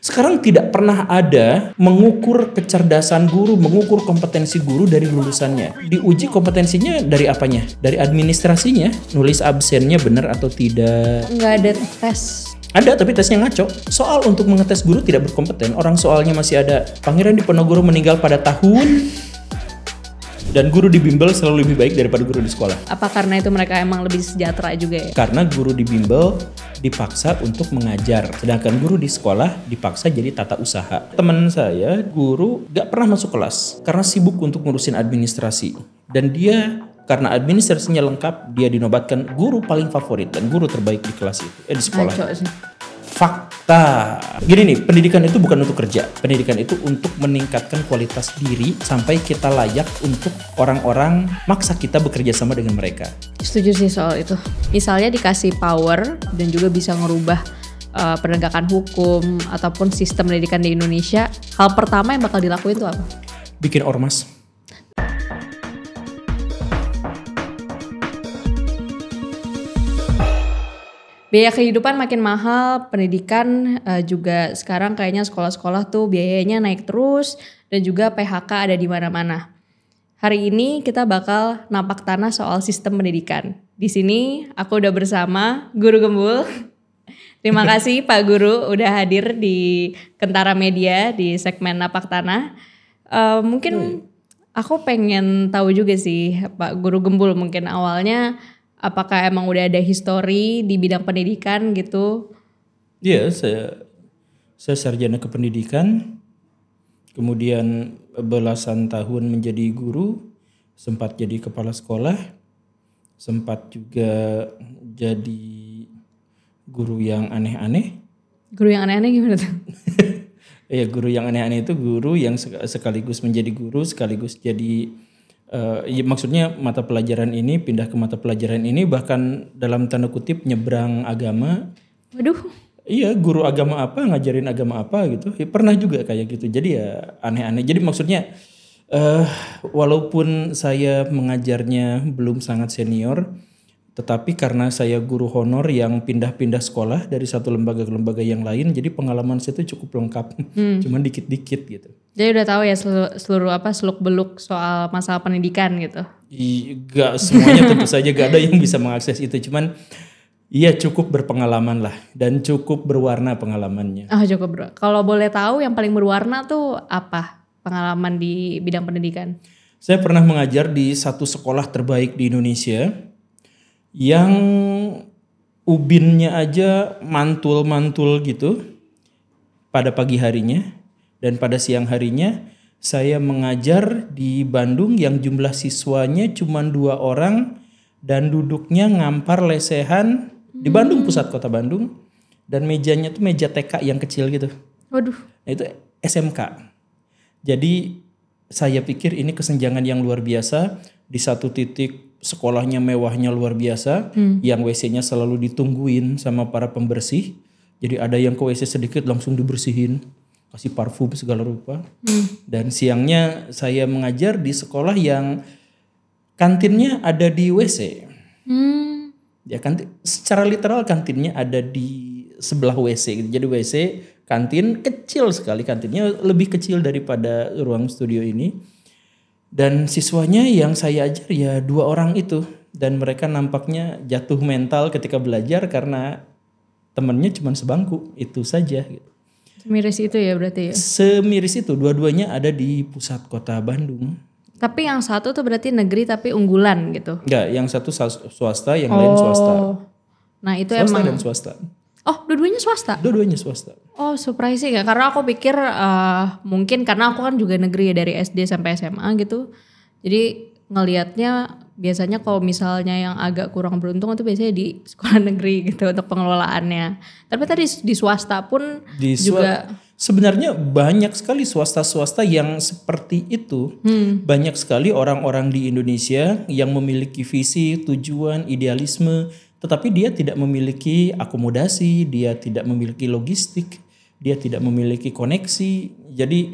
Sekarang tidak pernah ada mengukur kecerdasan guru, mengukur kompetensi guru dari lulusannya. Diuji kompetensinya dari apanya? Dari administrasinya, nulis absennya benar atau tidak. Nggak ada tes. Ada, tapi tesnya ngaco. Soal untuk mengetes guru tidak berkompeten. Orang soalnya masih ada. Pangeran Diponegoro meninggal pada tahun... Dan guru di bimbel selalu lebih baik daripada guru di sekolah. Apa karena itu mereka emang lebih sejahtera juga ya? Karena guru di bimbel dipaksa untuk mengajar. Sedangkan guru di sekolah dipaksa jadi tata usaha. Teman saya, guru gak pernah masuk kelas. Karena sibuk untuk ngurusin administrasi. Dan dia, karena administrasinya lengkap, dia dinobatkan guru paling favorit. Dan guru terbaik di kelas itu, di sekolah. Fakta. Gini nih, pendidikan itu bukan untuk kerja. Pendidikan itu untuk meningkatkan kualitas diri sampai kita layak untuk orang-orang maksa kita bekerja sama dengan mereka. Setuju sih soal itu. Misalnya dikasih power dan juga bisa ngerubah penegakan hukum ataupun sistem pendidikan di Indonesia, hal pertama yang bakal dilakuin itu apa? Bikin ormas. Biaya kehidupan makin mahal, pendidikan juga sekarang kayaknya sekolah-sekolah tuh biayanya naik terus dan juga PHK ada di mana-mana. Hari ini kita bakal napak tanah soal sistem pendidikan. Di sini aku udah bersama Guru Gembul. Terima kasih Pak Guru udah hadir di Kentara Media di segmen napak tanah. Mungkin aku pengen tahu juga sih Pak Guru Gembul, mungkin awalnya apakah emang udah ada histori di bidang pendidikan gitu? Iya, saya sarjana kependidikan, kemudian belasan tahun menjadi guru, sempat jadi kepala sekolah, sempat juga jadi guru yang aneh-aneh. Guru yang aneh-aneh gimana tuh? Ya, guru yang aneh-aneh itu guru yang sekaligus menjadi guru, sekaligus jadi ya, maksudnya mata pelajaran ini pindah ke mata pelajaran ini, bahkan dalam tanda kutip nyebrang agama. Waduh. Iya, guru agama apa ngajarin agama apa gitu. Ya, pernah juga kayak gitu. Jadi ya aneh-aneh. Jadi maksudnya walaupun saya mengajarnya belum sangat senior, tetapi karena saya guru honor yang pindah-pindah sekolah dari satu lembaga ke lembaga yang lain, jadi pengalaman saya itu cukup lengkap. Cuman dikit-dikit gitu. Jadi udah tahu ya seluruh seluk beluk soal masalah pendidikan gitu. Gak semuanya tentu saja gak ada yang bisa mengakses itu. Cuman iya cukup berpengalaman lah dan cukup berwarna pengalamannya. Cukup. Kalau boleh tahu yang paling berwarna tuh apa pengalaman di bidang pendidikan? Saya pernah mengajar di satu sekolah terbaik di Indonesia yang ubinnya aja mantul-mantul gitu pada pagi harinya, dan pada siang harinya saya mengajar di Bandung yang jumlah siswanya cuma 2 orang dan duduknya ngampar lesehan di Bandung, pusat kota Bandung, dan mejanya tuh meja TK yang kecil gitu. Waduh. Nah, itu SMK. Jadi saya pikir ini kesenjangan yang luar biasa. Di satu titik sekolahnya mewahnya luar biasa, yang WC-nya selalu ditungguin sama para pembersih. Jadi ada yang ke WC sedikit langsung dibersihin, kasih parfum segala rupa. Dan siangnya saya mengajar di sekolah yang kantinnya ada di WC. Ya, secara literal kantinnya ada di sebelah WC gitu. Jadi WC, kantin kecil sekali, kantinnya lebih kecil daripada ruang studio ini. Dan siswanya yang saya ajar ya 2 orang itu, dan mereka nampaknya jatuh mental ketika belajar karena temannya cuma sebangku, itu saja gitu. Semiris itu ya berarti ya? Semiris itu, dua-duanya ada di pusat kota Bandung. Tapi yang satu tuh berarti negeri tapi unggulan gitu? Enggak, yang satu swasta, yang lain swasta. Nah itu swasta emang. Dan swasta. Oh, dua-duanya swasta? Dua-duanya swasta. Oh, surprising ya. Karena aku pikir mungkin karena aku kan juga negeri ya, dari SD sampai SMA gitu. Jadi ngelihatnya biasanya kalau misalnya yang agak kurang beruntung itu biasanya di sekolah negeri gitu untuk pengelolaannya. Tapi tadi di swasta pun juga. Sebenarnya banyak sekali swasta-swasta yang seperti itu. Banyak sekali orang-orang di Indonesia yang memiliki visi, tujuan, idealisme, tetapi dia tidak memiliki akomodasi, dia tidak memiliki logistik, dia tidak memiliki koneksi. Jadi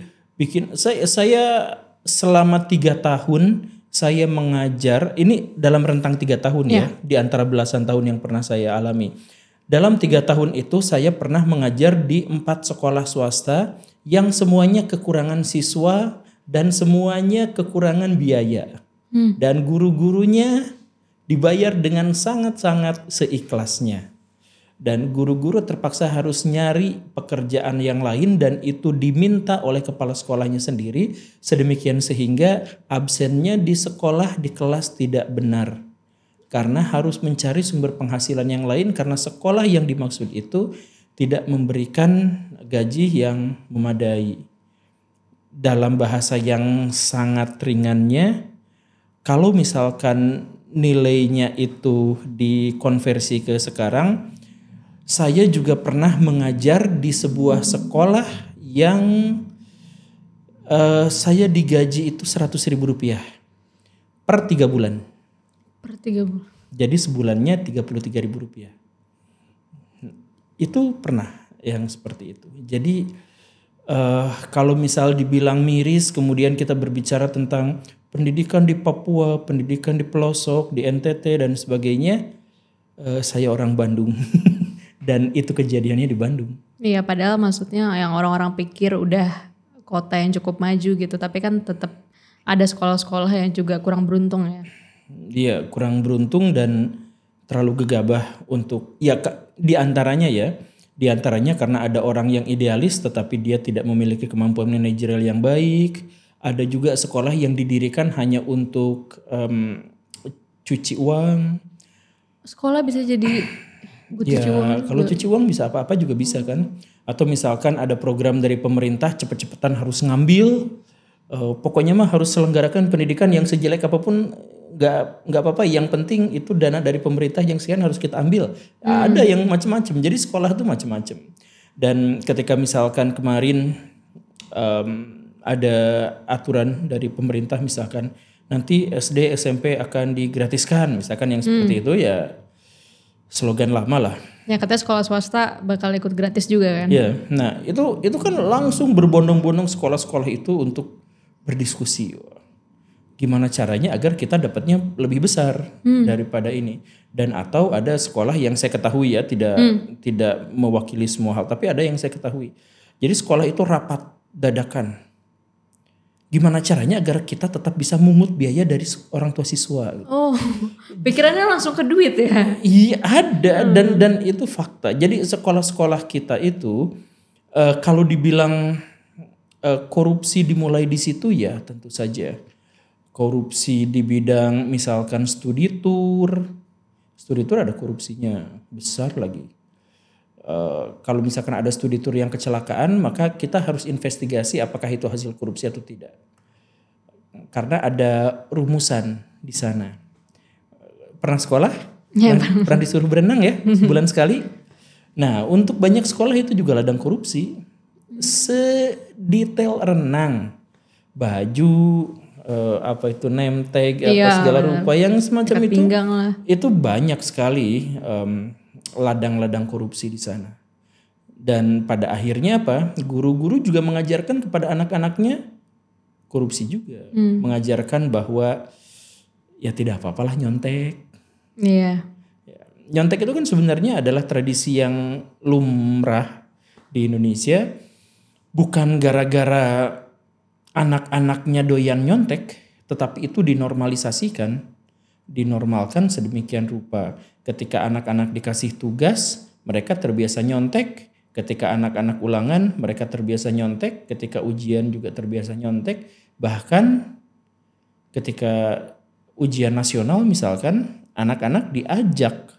saya selama 3 tahun saya mengajar, ini dalam rentang 3 tahun ya, di antara belasan tahun yang pernah saya alami. Dalam 3 tahun itu saya pernah mengajar di 4 sekolah swasta yang semuanya kekurangan siswa dan semuanya kekurangan biaya. Dan guru-gurunya dibayar dengan sangat-sangat seikhlasnya. Dan guru-guru terpaksa harus nyari pekerjaan yang lain dan itu diminta oleh kepala sekolahnya sendiri. Sedemikian sehingga absennya di sekolah, di kelas tidak benar. Karena harus mencari sumber penghasilan yang lain karena sekolah yang dimaksud itu tidak memberikan gaji yang memadai. Dalam bahasa yang sangat ringannya, kalau misalkan nilainya itu dikonversi ke sekarang, saya juga pernah mengajar di sebuah sekolah yang saya digaji itu Rp100.000 per 3 bulan. Per 3 bulan. Jadi sebulannya Rp33.000. Itu pernah yang seperti itu. Jadi kalau misal dibilang miris, kemudian kita berbicara tentang pendidikan di Papua, pendidikan di pelosok, di NTT dan sebagainya, saya orang Bandung. Dan itu kejadiannya di Bandung. Iya, padahal maksudnya yang orang-orang pikir udah kota yang cukup maju gitu, tapi kan tetap ada sekolah-sekolah yang juga kurang beruntung ya. Iya, kurang beruntung dan terlalu gegabah untuk di antaranya karena ada orang yang idealis tetapi dia tidak memiliki kemampuan manajerial yang baik. Ada juga sekolah yang didirikan hanya untuk cuci uang. Sekolah bisa jadi kalau cuci uang bisa apa-apa juga bisa kan. Atau misalkan ada program dari pemerintah cepet-cepetan harus ngambil. Pokoknya mah harus selenggarakan pendidikan yang sejelek apapun nggak apa-apa. Yang penting itu dana dari pemerintah yang sekian harus kita ambil. Ada yang macam-macam. Jadi sekolah itu macam-macam. Dan ketika misalkan kemarin ada aturan dari pemerintah misalkan nanti SD SMP akan digratiskan misalkan yang seperti itu ya. Slogan lama lah. Ya katanya sekolah swasta bakal ikut gratis juga kan. Ya, nah itu kan langsung berbondong-bondong sekolah-sekolah itu untuk berdiskusi. Gimana caranya agar kita dapatnya lebih besar daripada ini. Dan atau ada sekolah yang saya ketahui ya tidak mewakili semua hal. Tapi ada yang saya ketahui. Jadi sekolah itu rapat dadakan. Gimana caranya agar kita tetap bisa mungut biaya dari orang tua siswa. Oh, pikirannya langsung ke duit ya? Iya ada dan itu fakta. Jadi sekolah-sekolah kita itu kalau dibilang korupsi dimulai di situ ya tentu saja. Korupsi di bidang misalkan studi tour ada korupsinya besar lagi. Kalau misalkan ada studi tour yang kecelakaan maka kita harus investigasi apakah itu hasil korupsi atau tidak. Karena ada rumusan di sana. Pernah sekolah? Ya, pernah disuruh berenang ya sebulan sekali. Nah untuk banyak sekolah itu juga ladang korupsi. Sedetail renang, baju, name tag, segala rupa yang semacam itu. Itu banyak sekali ladang-ladang korupsi di sana. Dan pada akhirnya guru-guru juga mengajarkan kepada anak-anaknya korupsi juga. Mengajarkan bahwa ya tidak apa-apalah nyontek. Iya. Nyontek itu kan sebenarnya adalah tradisi yang lumrah di Indonesia. Bukan gara-gara anak-anaknya doyan nyontek, tetapi itu dinormalkan sedemikian rupa. Ketika anak-anak dikasih tugas, mereka terbiasa nyontek. Ketika anak-anak ulangan, mereka terbiasa nyontek. Ketika ujian juga terbiasa nyontek. Bahkan ketika ujian nasional misalkan, anak-anak diajak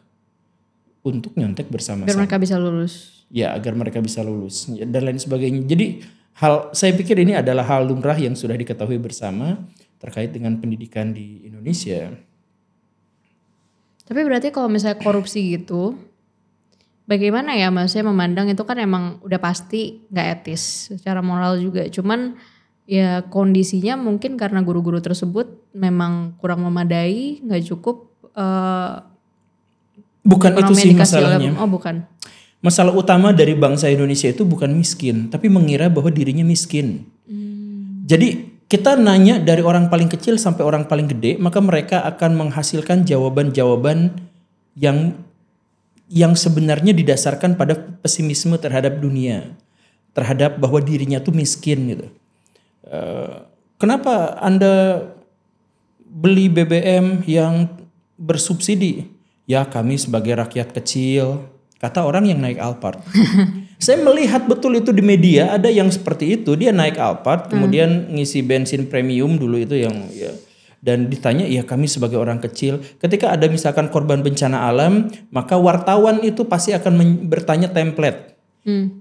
untuk nyontek bersama-sama. Agar mereka bisa lulus. Ya, agar mereka bisa lulus dan lain sebagainya. Jadi saya pikir ini adalah hal lumrah yang sudah diketahui bersama terkait dengan pendidikan di Indonesia. Tapi berarti kalau misalnya korupsi gitu, bagaimana ya maksudnya memandang itu kan emang udah pasti gak etis secara moral juga. Cuman ya kondisinya mungkin karena guru-guru tersebut memang kurang memadai, gak cukup. Bukan itu sih masalahnya. Oh bukan. Masalah utama dari bangsa Indonesia itu bukan miskin, tapi mengira bahwa dirinya miskin. Jadi kita nanya dari orang paling kecil sampai orang paling gede, maka mereka akan menghasilkan jawaban-jawaban yang yang sebenarnya didasarkan pada pesimisme terhadap dunia, terhadap bahwa dirinya tuh miskin gitu. Kenapa Anda beli BBM yang bersubsidi? Ya kami sebagai rakyat kecil, kata orang yang naik Alphard. Saya melihat betul itu di media, ada yang seperti itu, dia naik Alphard kemudian ngisi bensin premium dulu itu yang ya, dan ditanya ya kami sebagai orang kecil. Ketika ada misalkan korban bencana alam, maka wartawan itu pasti akan bertanya template.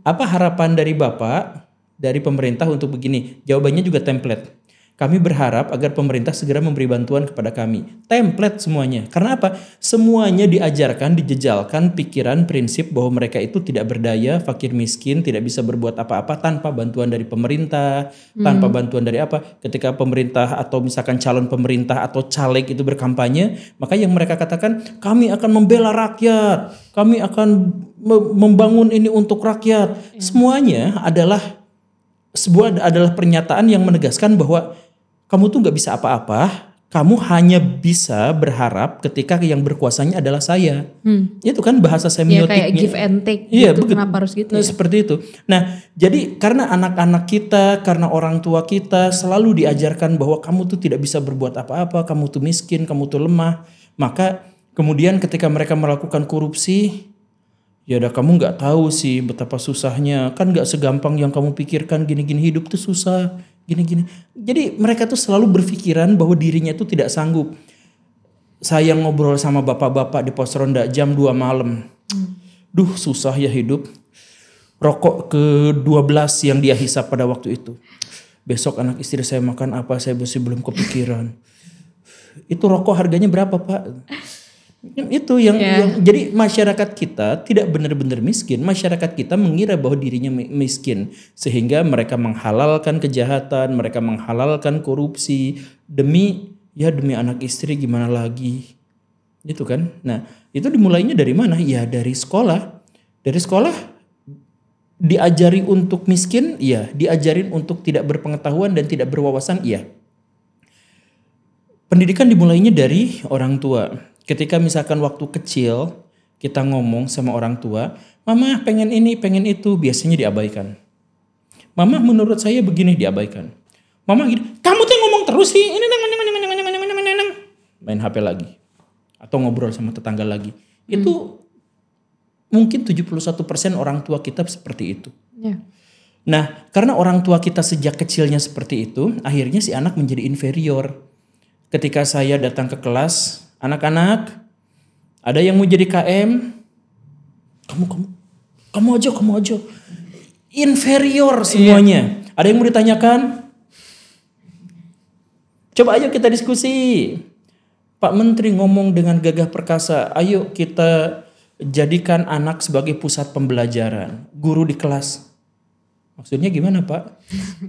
Apa harapan dari Bapak, dari pemerintah untuk begini? Jawabannya juga template. Kami berharap agar pemerintah segera memberi bantuan kepada kami. Template semuanya. Karena apa? Semuanya diajarkan, dijejalkan pikiran, prinsip bahwa mereka itu tidak berdaya, fakir miskin, tidak bisa berbuat apa-apa tanpa bantuan dari pemerintah, tanpa bantuan dari apa. Ketika pemerintah atau misalkan calon pemerintah atau caleg itu berkampanye, maka yang mereka katakan, kami akan membela rakyat, kami akan membangun ini untuk rakyat. Semuanya adalah pernyataan yang menegaskan bahwa kamu tuh nggak bisa apa-apa, kamu hanya bisa berharap ketika yang berkuasanya adalah saya. Itu kan bahasa semiotiknya. Ya kayak give and take iya, gitu, kenapa harus gitu ya? Seperti itu. Nah, jadi karena anak-anak kita, karena orang tua kita selalu diajarkan bahwa kamu tuh tidak bisa berbuat apa-apa, kamu tuh miskin, kamu tuh lemah. Maka kemudian ketika mereka melakukan korupsi, ya udah kamu nggak tahu sih betapa susahnya, kan nggak segampang yang kamu pikirkan, gini-gini hidup tuh susah, gini-gini. Jadi mereka tuh selalu berpikiran bahwa dirinya tuh tidak sanggup. Saya ngobrol sama bapak-bapak di pos ronda jam 2 malam. Duh susah ya hidup. Rokok ke-12 yang dia hisap pada waktu itu. Besok anak istri saya makan apa, saya masih belum kepikiran. Itu rokok harganya berapa Pak? Itu yang jadi masyarakat kita tidak benar-benar miskin. Masyarakat kita mengira bahwa dirinya miskin sehingga mereka menghalalkan kejahatan, mereka menghalalkan korupsi demi anak istri, gimana lagi. Itu kan. Nah, itu dimulainya dari mana? Ya dari sekolah. Dari sekolah diajari untuk miskin, iya, diajarin untuk tidak berpengetahuan dan tidak berwawasan, iya. Pendidikan dimulainya dari orang tua. Ketika misalkan waktu kecil kita ngomong sama orang tua, mama pengen ini, pengen itu, biasanya diabaikan. Mama menurut saya begini, diabaikan. Mama gini, kamu tuh ngomong terus sih, ini main HP lagi. Atau ngobrol sama tetangga lagi. Itu mungkin 71% orang tua kita seperti itu. Nah, karena orang tua kita sejak kecilnya seperti itu, akhirnya si anak menjadi inferior. Ketika saya datang ke kelas, anak-anak, ada yang mau jadi KM, kamu aja, inferior semuanya. Ada yang mau ditanyakan? Coba ayo kita diskusi. Pak Menteri ngomong dengan gagah perkasa, ayo kita jadikan anak sebagai pusat pembelajaran, guru di kelas. Maksudnya gimana Pak?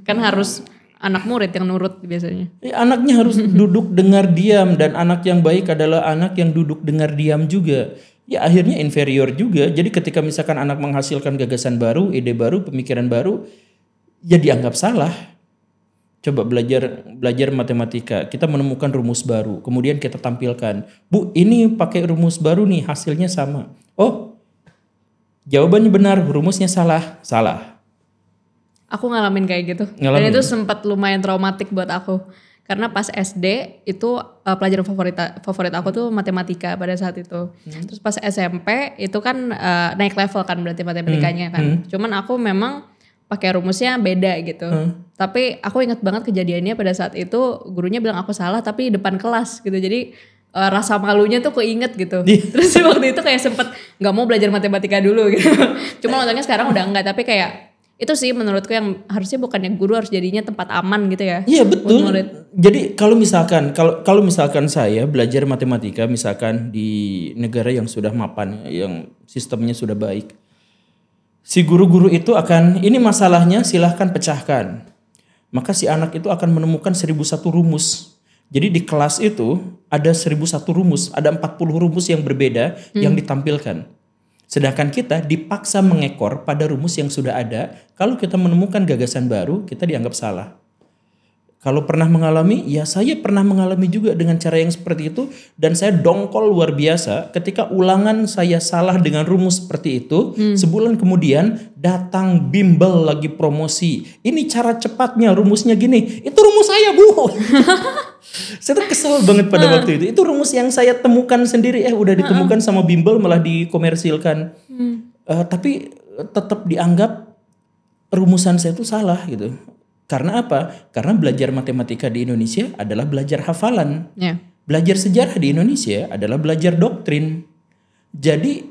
Kan harus anak murid yang nurut biasanya. Anaknya harus duduk dengar diam, dan anak yang baik adalah anak yang duduk dengar diam juga. Ya akhirnya inferior juga. Jadi ketika misalkan anak menghasilkan gagasan baru, ide baru, pemikiran baru, ya dianggap salah. Coba belajar matematika, kita menemukan rumus baru, kemudian kita tampilkan. Bu, ini pakai rumus baru nih, hasilnya sama. Oh, jawabannya benar, rumusnya salah. Aku ngalamin kayak gitu. Dan itu sempat lumayan traumatik buat aku. Karena pas SD itu pelajaran favorit aku tuh matematika pada saat itu. Terus pas SMP itu kan naik level kan berarti matematikanya kan. Cuman aku memang pakai rumusnya beda gitu. Tapi aku ingat banget kejadiannya pada saat itu gurunya bilang aku salah tapi depan kelas gitu. Jadi rasa malunya tuh keinget gitu. Terus waktu itu kayak sempet gak mau belajar matematika dulu gitu. Cuma untungnya sekarang udah enggak, tapi kayak itu sih menurutku yang harusnya bukannya guru harus jadinya tempat aman gitu ya. Iya betul. Jadi kalau misalkan saya belajar matematika misalkan di negara yang sudah mapan, yang sistemnya sudah baik, si guru-guru itu akan, ini masalahnya silahkan pecahkan. Maka si anak itu akan menemukan 1001 rumus. Jadi di kelas itu ada 1001 rumus, ada 40 rumus yang berbeda yang ditampilkan. Sedangkan kita dipaksa mengekor pada rumus yang sudah ada. Kalau kita menemukan gagasan baru, kita dianggap salah. Kalau pernah mengalami, ya saya pernah mengalami juga dengan cara yang seperti itu. Dan saya dongkol luar biasa ketika ulangan saya salah dengan rumus seperti itu. Sebulan kemudian datang bimbel lagi promosi. Ini cara cepatnya, rumusnya gini. Itu rumus saya, Bu. Saya tuh kesel banget pada waktu itu. Itu rumus yang saya temukan sendiri. Udah ditemukan sama bimbel malah dikomersilkan. Tapi tetap dianggap rumusan saya itu salah gitu. Karena apa? Karena belajar matematika di Indonesia adalah belajar hafalan. Belajar sejarah di Indonesia adalah belajar doktrin. Jadi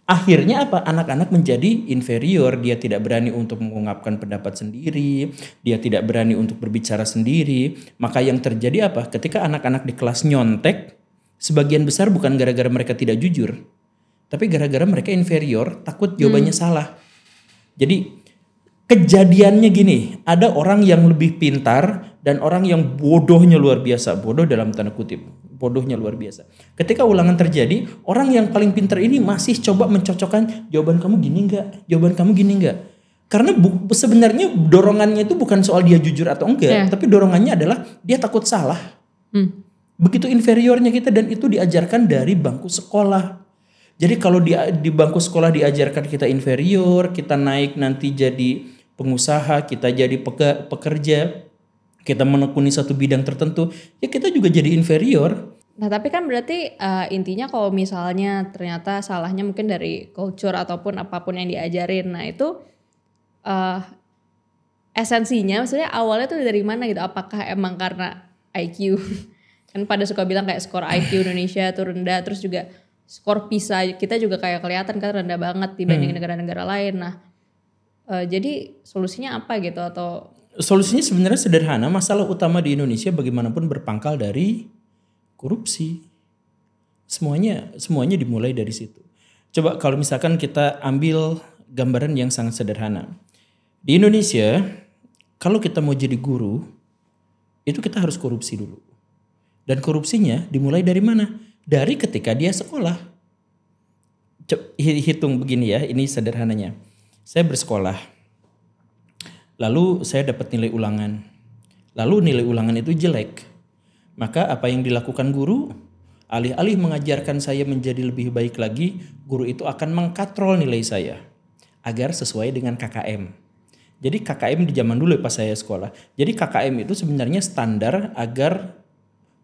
akhirnya apa? Anak-anak menjadi inferior. Dia tidak berani untuk mengungkapkan pendapat sendiri. Dia tidak berani untuk berbicara sendiri. Maka yang terjadi apa? Ketika anak-anak di kelas nyontek, sebagian besar bukan gara-gara mereka tidak jujur. Tapi gara-gara mereka inferior, takut jawabannya salah. Jadi kejadiannya gini, ada orang yang lebih pintar dan orang yang bodohnya luar biasa. Bodoh dalam tanda kutip, bodohnya luar biasa. Ketika ulangan terjadi, orang yang paling pintar ini masih coba mencocokkan jawaban kamu gini enggak, jawaban kamu gini enggak. Karena sebenarnya dorongannya itu bukan soal dia jujur atau enggak, tapi dorongannya adalah dia takut salah. Begitu inferiornya kita, dan itu diajarkan dari bangku sekolah. Jadi kalau di bangku sekolah diajarkan kita inferior, kita naik nanti jadi pengusaha, kita jadi pekerja, kita menekuni satu bidang tertentu, ya kita juga jadi inferior. Nah tapi kan berarti intinya kalau misalnya ternyata salahnya mungkin dari culture ataupun apapun yang diajarin, nah itu esensinya maksudnya awalnya tuh dari mana gitu? Apakah emang karena IQ? Kan pada suka bilang kayak skor IQ Indonesia tuh rendah, terus juga skor PISA kita juga kayak kelihatan kan rendah banget dibanding negara-negara lain. Nah jadi solusinya apa gitu? Atau solusinya sebenarnya sederhana. Masalah utama di Indonesia bagaimanapun berpangkal dari korupsi. Semuanya dimulai dari situ. Coba kalau misalkan kita ambil gambaran yang sangat sederhana. Di Indonesia, kalau kita mau jadi guru, itu kita harus korupsi dulu. Dan korupsinya dimulai dari mana? Dari ketika dia sekolah. Hitung begini ya, ini sederhananya. Saya bersekolah, lalu saya dapat nilai ulangan. Lalu nilai ulangan itu jelek. Maka apa yang dilakukan guru? Alih-alih mengajarkan saya menjadi lebih baik lagi, guru itu akan mengkatrol nilai saya agar sesuai dengan KKM. Jadi KKM di zaman dulu pas saya sekolah. Jadi KKM itu sebenarnya standar agar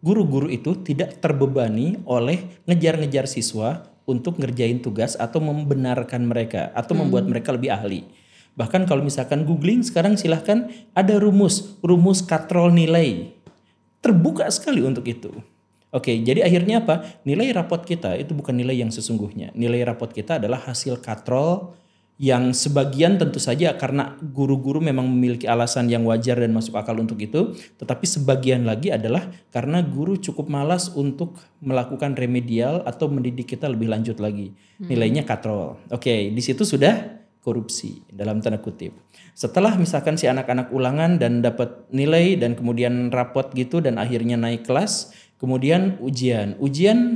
guru-guru itu tidak terbebani oleh ngejar-ngejar siswa untuk ngerjain tugas atau membenarkan mereka atau membuat mereka lebih ahli. Bahkan kalau misalkan googling sekarang silahkan ada rumus katrol nilai. Terbuka sekali untuk itu. Oke, jadi akhirnya apa? Nilai rapot kita itu bukan nilai yang sesungguhnya. Nilai rapot kita adalah hasil katrol yang sebagian tentu saja karena guru-guru memang memiliki alasan yang wajar dan masuk akal untuk itu, tetapi sebagian lagi adalah karena guru cukup malas untuk melakukan remedial atau mendidik kita lebih lanjut lagi. Nilainya katrol. Oke, di situ sudah korupsi dalam tanda kutip. Setelah misalkan si anak-anak ulangan dan dapat nilai dan kemudian rapot gitu dan akhirnya naik kelas, kemudian ujian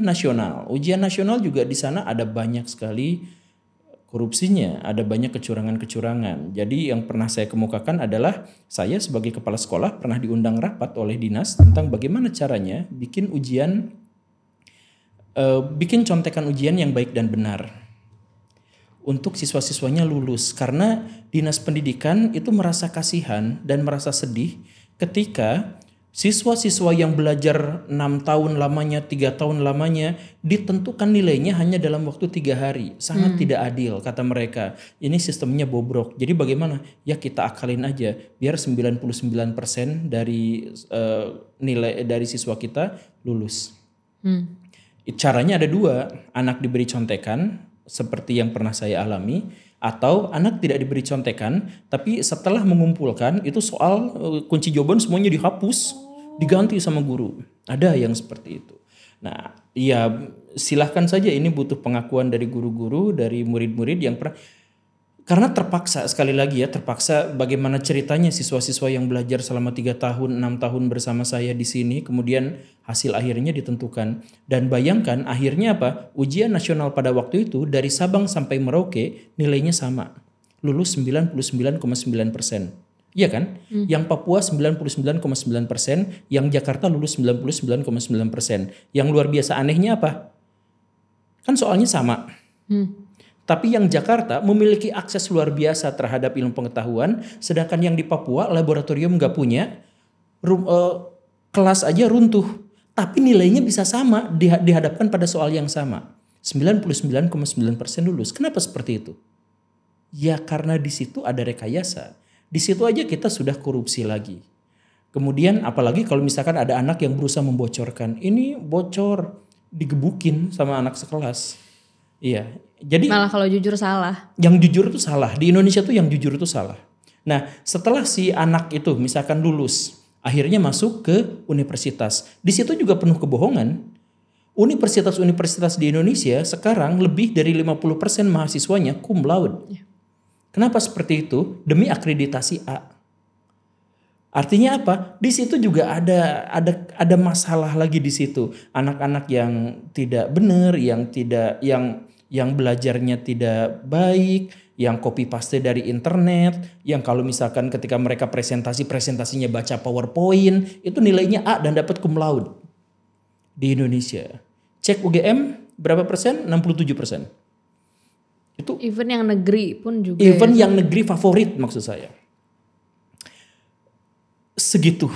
nasional. Ujian nasional juga di sana ada banyak sekali korupsinya, ada banyak kecurangan-kecurangan. Jadi yang pernah saya kemukakan adalah saya sebagai kepala sekolah pernah diundang rapat oleh dinas tentang bagaimana caranya bikin contekan ujian yang baik dan benar untuk siswa-siswanya lulus. Karena dinas pendidikan itu merasa kasihan dan merasa sedih ketika siswa-siswa yang belajar 6 tahun lamanya, 3 tahun lamanya, ditentukan nilainya hanya dalam waktu 3 hari. Sangat tidak adil kata mereka. Ini sistemnya bobrok. Jadi bagaimana? Ya kita akalin aja. Biar 99% dari nilai dari siswa kita lulus. Caranya ada 2. Anak diberi contekan, seperti yang pernah saya alami. Atau anak tidak diberi contekan, tapi setelah mengumpulkan itu soal kunci jawaban semuanya dihapus, diganti sama guru. Ada yang seperti itu. Nah, ya silahkan saja, ini butuh pengakuan dari guru-guru, dari murid-murid yang pernah. Karena terpaksa, sekali lagi ya, terpaksa bagaimana ceritanya siswa-siswa yang belajar selama 3 tahun, 6 tahun bersama saya di sini, kemudian hasil akhirnya ditentukan. Dan bayangkan akhirnya apa? Ujian nasional pada waktu itu dari Sabang sampai Merauke nilainya sama. Lulus 99,9%. Iya kan? Yang Papua 99,9%, yang Jakarta lulus 99,9%. Yang luar biasa anehnya apa? Kan soalnya sama. Tapi yang Jakarta memiliki akses luar biasa terhadap ilmu pengetahuan, sedangkan yang di Papua laboratorium nggak punya, kelas aja runtuh. Tapi nilainya bisa sama dihadapkan pada soal yang sama. 99,9% lulus. Kenapa seperti itu? Ya karena di situ ada rekayasa. Di situ aja kita sudah korupsi lagi. Kemudian apalagi kalau misalkan ada anak yang berusaha membocorkan. Ini bocor, digebukin sama anak sekelas. Iya. Jadi Malah kalau jujur salah. yang jujur itu salah. Di Indonesia tuh yang jujur itu salah. Nah setelah si anak itu misalkan lulus. Akhirnya masuk ke universitas. Di situ juga penuh kebohongan. Universitas-universitas di Indonesia sekarang lebih dari 50% mahasiswanya cum laude. Kenapa seperti itu? Demi akreditasi A. Artinya apa? Di situ juga ada masalah lagi di situ. Anak-anak yang tidak benar, yang belajarnya tidak baik, yang copy paste dari internet, yang kalau misalkan ketika mereka presentasinya baca PowerPoint, itu nilainya A dan dapat cum laude di Indonesia. Cek UGM berapa persen? 67%. Itu Even yang negeri pun juga. even yang negeri favorit maksud saya. Segitu.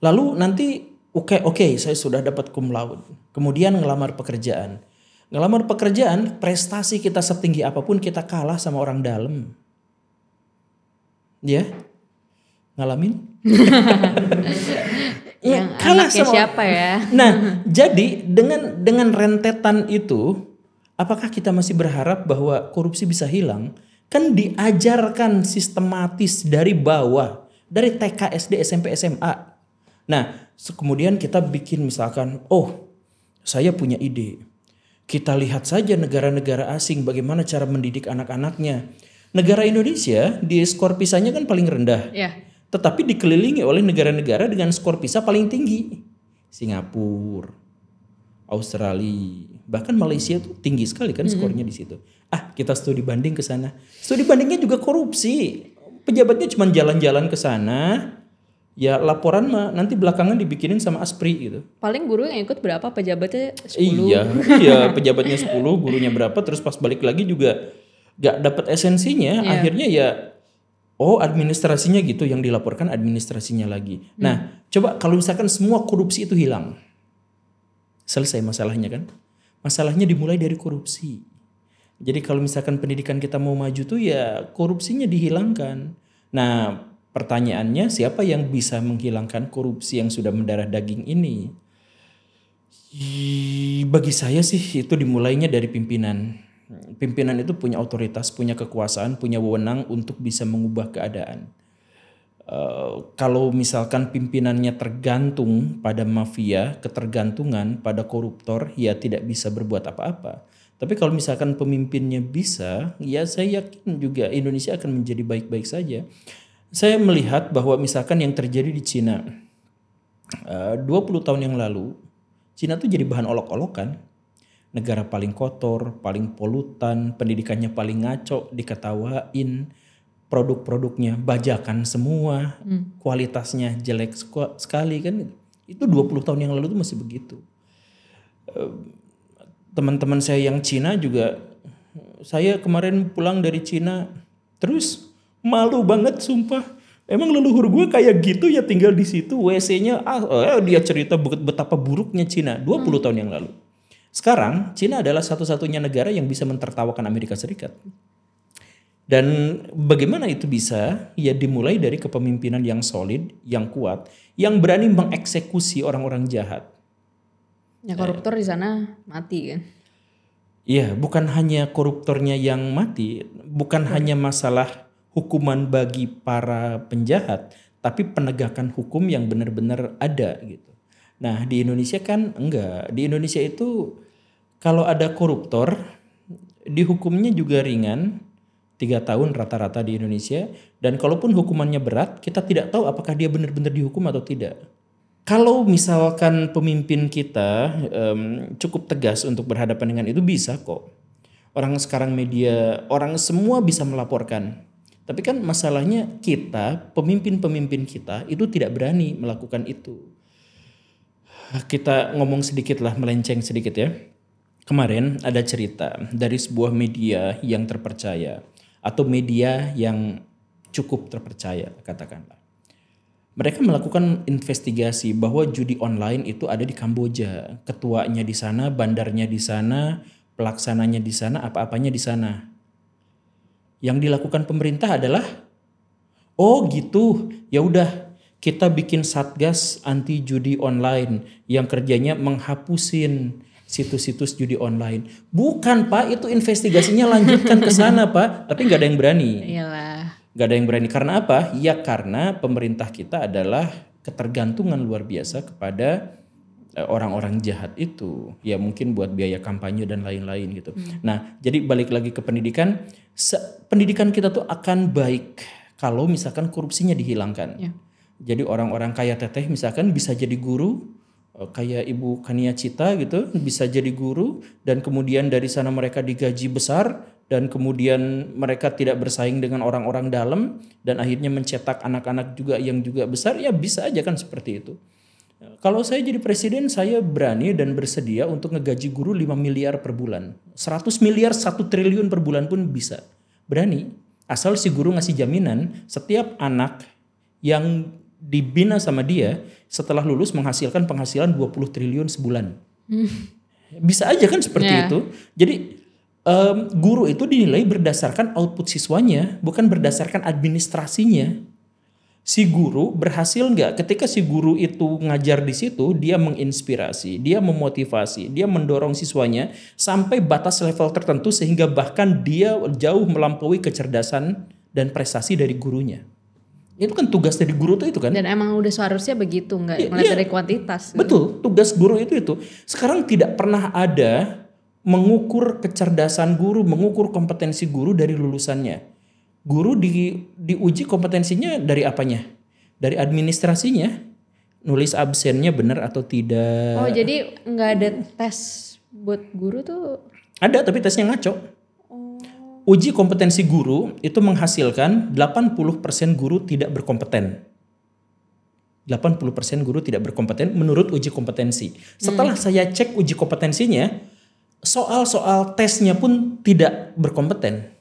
Lalu nanti oke, saya sudah dapat cum laude. Kemudian ngelamar pekerjaan. Ngelamar pekerjaan, prestasi kita setinggi apapun kita kalah sama orang dalam. Ya? Ngalamin? Yang anaknya siapa ya? Nah, jadi dengan rentetan itu, apakah kita masih berharap bahwa korupsi bisa hilang? Kan diajarkan sistematis dari bawah, dari TK, SD, SMP, SMA. Nah, kemudian kita bikin misalkan, saya punya ide. Kita lihat saja negara-negara asing bagaimana cara mendidik anak-anaknya. Negara Indonesia di skor PISA-nya kan paling rendah. Ya. Tetapi dikelilingi oleh negara-negara dengan skor PISA paling tinggi. Singapura, Australia, bahkan Malaysia itu tinggi sekali kan skornya di situ. Kita studi banding ke sana. Studi bandingnya juga korupsi. Pejabatnya cuma jalan-jalan ke sana. Ya laporan mah nanti belakangan dibikinin sama Aspri gitu. Paling guru yang ikut berapa, pejabatnya 10. Iya, pejabatnya 10, gurunya berapa, terus pas balik lagi juga gak dapat esensinya. Akhirnya ya administrasinya gitu, yang dilaporkan administrasinya lagi. Nah, coba kalau misalkan semua korupsi itu hilang. Selesai masalahnya kan? Masalahnya dimulai dari korupsi. Jadi kalau misalkan pendidikan kita mau maju tuh ya korupsinya dihilangkan. Nah, pertanyaannya siapa yang bisa menghilangkan korupsi yang sudah mendarah daging ini? Bagi saya sih itu dimulainya dari pimpinan. Pimpinan itu punya otoritas, punya kekuasaan, punya wewenang untuk bisa mengubah keadaan. Kalau misalkan pimpinannya tergantung pada mafia, ketergantungan pada koruptor, ya tidak bisa berbuat apa-apa. Tapi kalau misalkan pemimpinnya bisa, ya saya yakin juga Indonesia akan menjadi baik-baik saja. Saya melihat bahwa misalkan yang terjadi di Cina 20 tahun yang lalu, Cina tuh jadi bahan olok-olokan. Negara paling kotor, paling polutan, pendidikannya paling ngaco, diketawain, produk-produknya bajakan semua, kualitasnya jelek sekali kan. Itu 20 tahun yang lalu tuh masih begitu. Teman-teman saya yang Cina juga, saya kemarin pulang dari Cina, terus malu banget sumpah. Emang leluhur gue kayak gitu ya tinggal di situ, WC-nya dia cerita betapa buruknya Cina 20 tahun yang lalu. Sekarang Cina adalah satu-satunya negara yang bisa mentertawakan Amerika Serikat. Dan bagaimana itu bisa? Ya dimulai dari kepemimpinan yang solid, yang kuat, yang berani mengeksekusi orang-orang jahat. Ya koruptor di sana mati kan. Iya, bukan hanya koruptornya yang mati, bukan hanya masalah hukuman bagi para penjahat, tapi penegakan hukum yang benar-benar ada gitu. Nah, di Indonesia kan enggak. Di Indonesia itu kalau ada koruptor, dihukumnya juga ringan, 3 tahun rata-rata di Indonesia. Dan kalaupun hukumannya berat, kita tidak tahu apakah dia benar-benar dihukum atau tidak. Kalau misalkan pemimpin kita cukup tegas untuk berhadapan dengan itu, bisa kok. Orang sekarang media, orang semua bisa melaporkan. Tapi kan masalahnya kita, pemimpin-pemimpin kita itu tidak berani melakukan itu. Kita ngomong sedikit lah, melenceng sedikit ya. Kemarin ada cerita dari sebuah media yang terpercaya atau media yang cukup terpercaya katakanlah. Mereka melakukan investigasi bahwa judi online itu ada di Kamboja. Ketuanya di sana, bandarnya di sana, pelaksananya di sana, apa-apanya di sana. Yang dilakukan pemerintah adalah, oh gitu, ya udah kita bikin satgas anti judi online yang kerjanya menghapusin situs-situs judi online. Bukan Pak, itu investigasinya lanjutkan ke sana Pak, tapi nggak ada yang berani. Iyalah. Gak ada yang berani. Karena apa? Ya karena pemerintah kita adalah ketergantungan luar biasa kepada orang-orang jahat itu. Ya mungkin buat biaya kampanye dan lain-lain gitu. Nah jadi balik lagi ke pendidikan. Pendidikan kita tuh akan baik kalau misalkan korupsinya dihilangkan. Ya. Jadi orang-orang kaya teteh misalkan bisa jadi guru. Kayak Ibu Kania Cita gitu bisa jadi guru dan kemudian dari sana mereka digaji besar dan kemudian mereka tidak bersaing dengan orang-orang dalam dan akhirnya mencetak anak-anak juga yang juga besar, ya bisa aja kan seperti itu. Kalau saya jadi presiden saya berani dan bersedia untuk ngegaji guru 5 miliar per bulan. 100 miliar 1 triliun per bulan pun bisa. Berani. Asal si guru ngasih jaminan setiap anak yang dibina sama dia setelah lulus menghasilkan penghasilan 20 triliun sebulan. Bisa aja kan seperti itu. Jadi guru itu dinilai berdasarkan output siswanya, bukan berdasarkan administrasinya. Si guru berhasil nggak? Ketika si guru itu ngajar di situ, dia menginspirasi, dia memotivasi, dia mendorong siswanya sampai batas level tertentu sehingga bahkan dia jauh melampaui kecerdasan dan prestasi dari gurunya. Itu kan tugas dari guru itu kan. Dan emang udah seharusnya begitu, nggak melihat dari kuantitas. Betul, tugas guru itu. Sekarang tidak pernah ada mengukur kecerdasan guru, mengukur kompetensi guru dari lulusannya. Guru diuji kompetensinya dari apanya? Dari administrasinya, nulis absennya benar atau tidak. Oh jadi nggak ada tes buat guru tuh? Ada tapi tesnya ngaco. Uji kompetensi guru itu menghasilkan 80% guru tidak berkompeten. 80% guru tidak berkompeten menurut uji kompetensi. Setelah saya cek uji kompetensinya, soal-soal tesnya pun tidak berkompeten.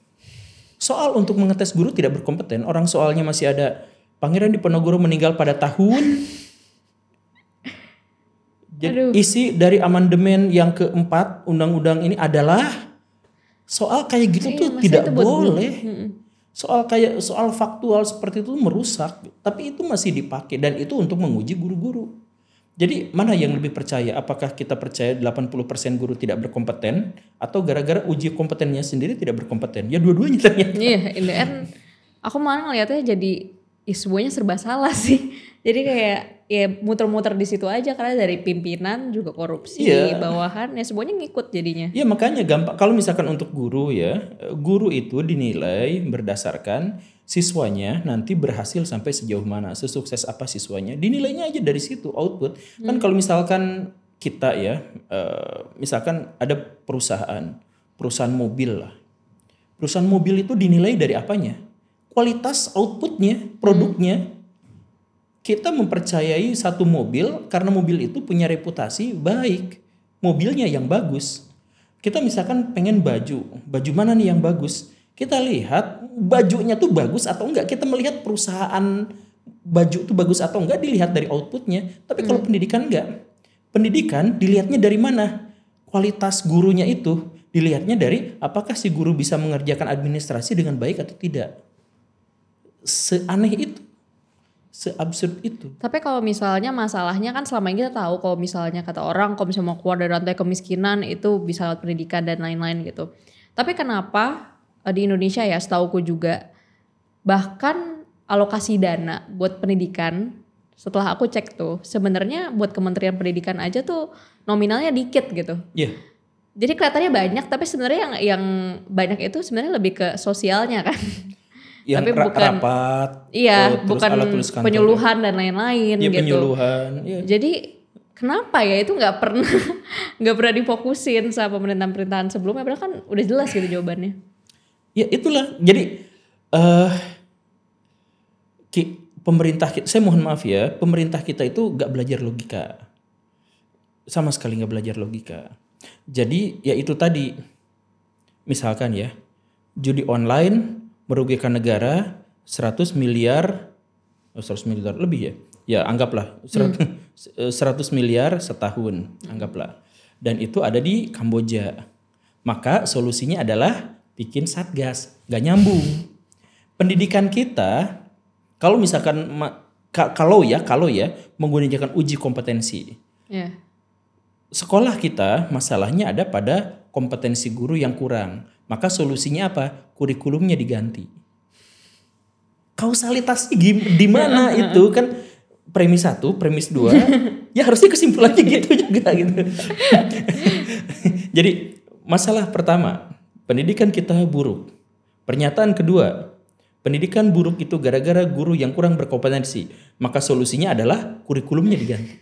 Soal untuk mengetes guru tidak berkompeten. Orang soalnya masih ada Pangeran Diponegoro meninggal pada tahun. Jadi isi dari amandemen yang keempat undang-undang ini adalah soal kayak gitu tuh tidak boleh. Soal faktual seperti itu merusak, tapi itu masih dipakai dan itu untuk menguji guru-guru. Jadi mana yang lebih percaya? Apakah kita percaya 80% guru tidak berkompeten atau gara-gara uji kompetennya sendiri tidak berkompeten? Ya dua-duanya ternyata. Iya, in the end aku malah ngeliatnya jadi semuanya serba salah sih. Jadi kayak ya muter-muter di situ aja karena dari pimpinan juga korupsi, bawahan ya semuanya ngikut jadinya. Iya makanya gampang. Kalau misalkan untuk guru ya, guru itu dinilai berdasarkan siswanya nanti berhasil sampai sejauh mana, sesukses apa siswanya. Dinilainya aja dari situ output. Kan kalau misalkan kita ya, misalkan ada perusahaan mobil lah. Perusahaan mobil itu dinilai dari apanya? Kualitas outputnya, produknya. Kita mempercayai satu mobil karena mobil itu punya reputasi baik. Mobilnya yang bagus. Kita misalkan pengen baju mana nih yang bagus? Kita lihat bajunya tuh bagus atau enggak. Kita melihat perusahaan baju tuh bagus atau enggak dilihat dari outputnya. Tapi kalau pendidikan enggak. Pendidikan dilihatnya dari mana? Kualitas gurunya itu dilihatnya dari apakah si guru bisa mengerjakan administrasi dengan baik atau tidak. Seaneh itu. Seabsurd itu. Tapi kalau misalnya masalahnya kan selama ini kita tahu kalau misalnya kata orang kalau misalnya mau keluar dari rantai kemiskinan itu bisa lewat pendidikan dan lain-lain gitu. Tapi kenapa di Indonesia ya setauku juga bahkan alokasi dana buat pendidikan setelah aku cek tuh sebenarnya buat Kementerian Pendidikan aja tuh nominalnya dikit gitu. Iya. Jadi kelihatannya banyak tapi sebenarnya yang banyak itu sebenarnya lebih ke sosialnya kan. Yang tapi bukan rapat, bukan penyuluhan dan lain-lain gitu. Penyuluhan. Iya. Jadi kenapa ya itu nggak pernah difokusin sama pemerintahan sebelumnya? Padahal kan udah jelas gitu jawabannya. Ya itulah. Jadi eh saya mohon maaf ya, pemerintah kita itu gak belajar logika. Sama sekali gak belajar logika. Jadi ya itu tadi, misalkan ya, judi online merugikan negara 100 miliar lebih ya. Ya anggaplah 100 miliar setahun, anggaplah. Dan itu ada di Kamboja. Maka solusinya adalah bikin satgas, gak nyambung. Pendidikan kita kalau misalkan kalau ya menggunakan uji kompetensi. Yeah. Sekolah kita masalahnya ada pada kompetensi guru yang kurang. Maka solusinya apa? Kurikulumnya diganti. Kausalitasnya di mana itu kan premis 1, premis 2, ya harusnya kesimpulannya gitu juga gitu. Jadi masalah pertama, pendidikan kita buruk. Pernyataan kedua, pendidikan buruk itu gara-gara guru yang kurang berkompetensi. Maka solusinya adalah kurikulumnya diganti.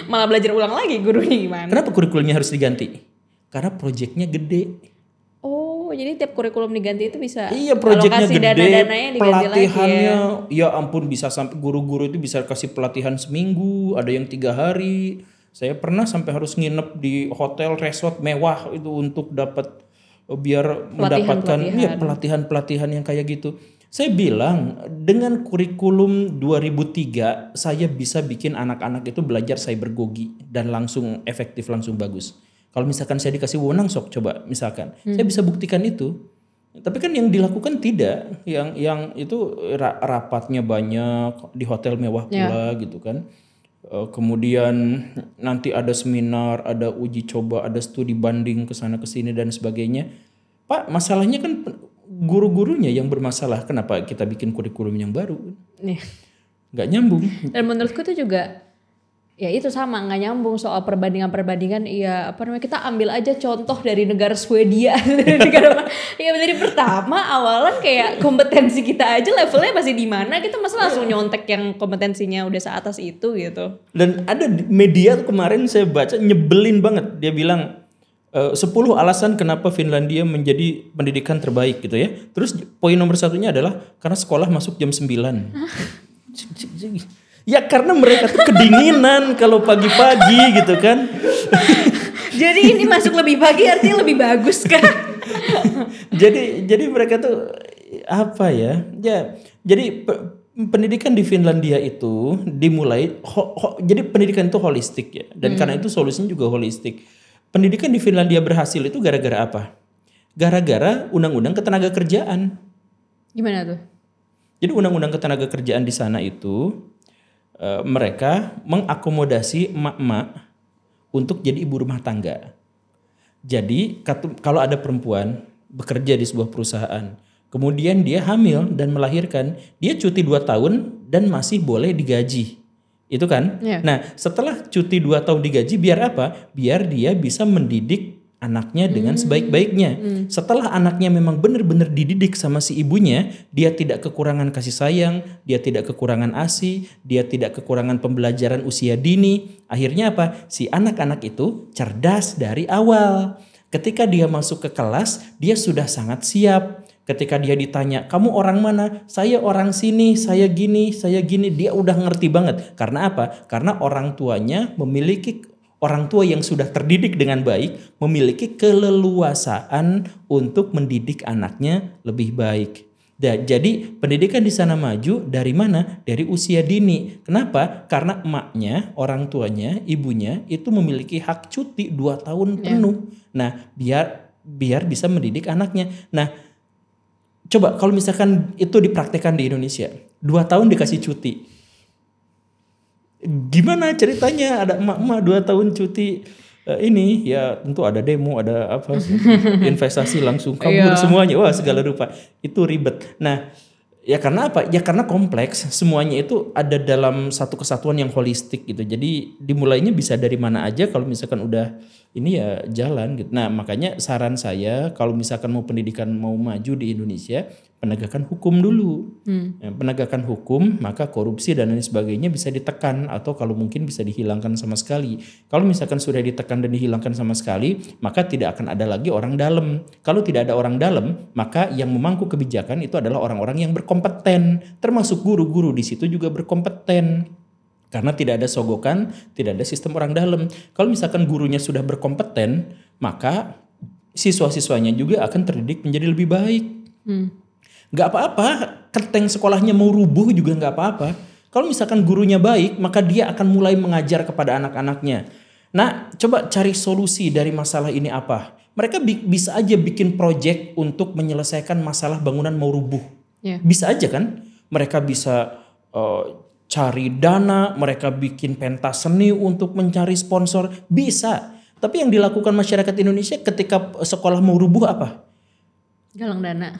Malah belajar ulang lagi gurunya gimana? Kenapa kurikulumnya harus diganti? Karena proyeknya gede. Oh, jadi tiap kurikulum diganti itu bisa. Iya, proyeknya gede, dana-dananya diganti pelatihannya lagi ya ampun bisa sampai guru-guru itu bisa kasih pelatihan seminggu, ada yang 3 hari. Saya pernah sampai harus nginep di hotel resort mewah itu untuk dapat biar mendapatkan pelatihan-pelatihan yang kayak gitu. Saya bilang dengan kurikulum 2003 saya bisa bikin anak-anak itu belajar cybergogi dan langsung efektif, langsung bagus. Kalau misalkan saya dikasih wewenang sok coba misalkan, saya bisa buktikan itu. Tapi kan yang dilakukan tidak, yang itu rapatnya banyak di hotel mewah pula gitu kan. Kemudian nanti ada seminar, ada uji coba, ada studi banding ke sana ke sini dan sebagainya. Pak, masalahnya kan guru-gurunya yang bermasalah. Kenapa kita bikin kurikulum yang baru? Nggak nyambung. Dan menurutku itu juga ya itu sama, nggak nyambung soal perbandingan. Iya, apa namanya, kita ambil aja contoh dari negara Swedia. Ya dari pertama awalan kayak kompetensi kita aja levelnya masih di mana, kita masa langsung nyontek yang kompetensinya udah seatas itu gitu. Dan ada media kemarin saya baca nyebelin banget, dia bilang 10 alasan kenapa Finlandia menjadi pendidikan terbaik gitu ya. Terus poin nomor 1-nya adalah karena sekolah masuk jam 9. Ya karena mereka tuh kedinginan kalau pagi-pagi gitu kan. Jadi ini masuk lebih pagi artinya lebih bagus kan? jadi mereka tuh apa ya? Ya jadi pendidikan di Finlandia itu dimulai jadi pendidikan itu holistik ya. Dan karena itu solusinya juga holistik. Pendidikan di Finlandia berhasil itu gara-gara apa? Gara-gara undang-undang ketenagakerjaan. Gimana tuh? Jadi undang-undang ketenagakerjaan di sana itu mereka mengakomodasi emak-emak untuk jadi ibu rumah tangga. Jadi kalau ada perempuan bekerja di sebuah perusahaan, kemudian dia hamil dan melahirkan, dia cuti 2 tahun dan masih boleh digaji. Itu kan? Yeah. Nah setelah cuti 2 tahun digaji biar apa? Biar dia bisa mendidik anaknya dengan sebaik-baiknya. Setelah anaknya memang benar-benar dididik sama si ibunya, dia tidak kekurangan kasih sayang, dia tidak kekurangan ASI, dia tidak kekurangan pembelajaran usia dini. Akhirnya apa? Si anak-anak itu cerdas dari awal. Ketika dia masuk ke kelas, dia sudah sangat siap. Ketika dia ditanya, kamu orang mana? Saya orang sini, saya gini. Dia udah ngerti banget. Karena apa? Karena orang tuanya orang tua yang sudah terdidik dengan baik memiliki keleluasaan untuk mendidik anaknya lebih baik. Dan jadi pendidikan di sana maju dari mana? Dari usia dini. Kenapa? Karena emaknya, orang tuanya, ibunya itu memiliki hak cuti 2 tahun penuh. Nah, biar bisa mendidik anaknya. Nah, coba kalau misalkan itu dipraktekkan di Indonesia, 2 tahun dikasih cuti. Gimana ceritanya ada emak-emak 2 tahun cuti ini ya tentu ada demo, ada apa investasi langsung kabur semuanya, wah segala rupa itu ribet. Nah ya karena apa? Ya karena kompleks, semuanya itu ada dalam satu kesatuan yang holistik gitu. Jadi dimulainya bisa dari mana aja kalau misalkan udah ini ya jalan gitu. Nah makanya saran saya kalau misalkan mau pendidikan mau maju di Indonesia, penegakan hukum dulu. Ya, penegakan hukum maka korupsi dan lain sebagainya bisa ditekan atau kalau mungkin bisa dihilangkan sama sekali. Kalau misalkan sudah ditekan dan dihilangkan sama sekali, maka tidak akan ada lagi orang dalam. Kalau tidak ada orang dalam, maka yang memangku kebijakan itu adalah orang-orang yang berkompeten, termasuk guru-guru di situ juga berkompeten. Karena tidak ada sogokan, tidak ada sistem orang dalam. Kalau misalkan gurunya sudah berkompeten, maka siswa-siswanya juga akan terdidik menjadi lebih baik. Gak apa-apa, keteng sekolahnya mau rubuh juga gak apa-apa. Kalau misalkan gurunya baik, maka dia akan mulai mengajar kepada anak-anaknya. Nah, coba cari solusi dari masalah ini apa? Mereka bisa aja bikin proyek untuk menyelesaikan masalah bangunan mau rubuh. Bisa aja kan? Mereka bisa cari dana, mereka bikin pentas seni untuk mencari sponsor, bisa. Tapi yang dilakukan masyarakat Indonesia ketika sekolah mau rubuh apa? Galang dana.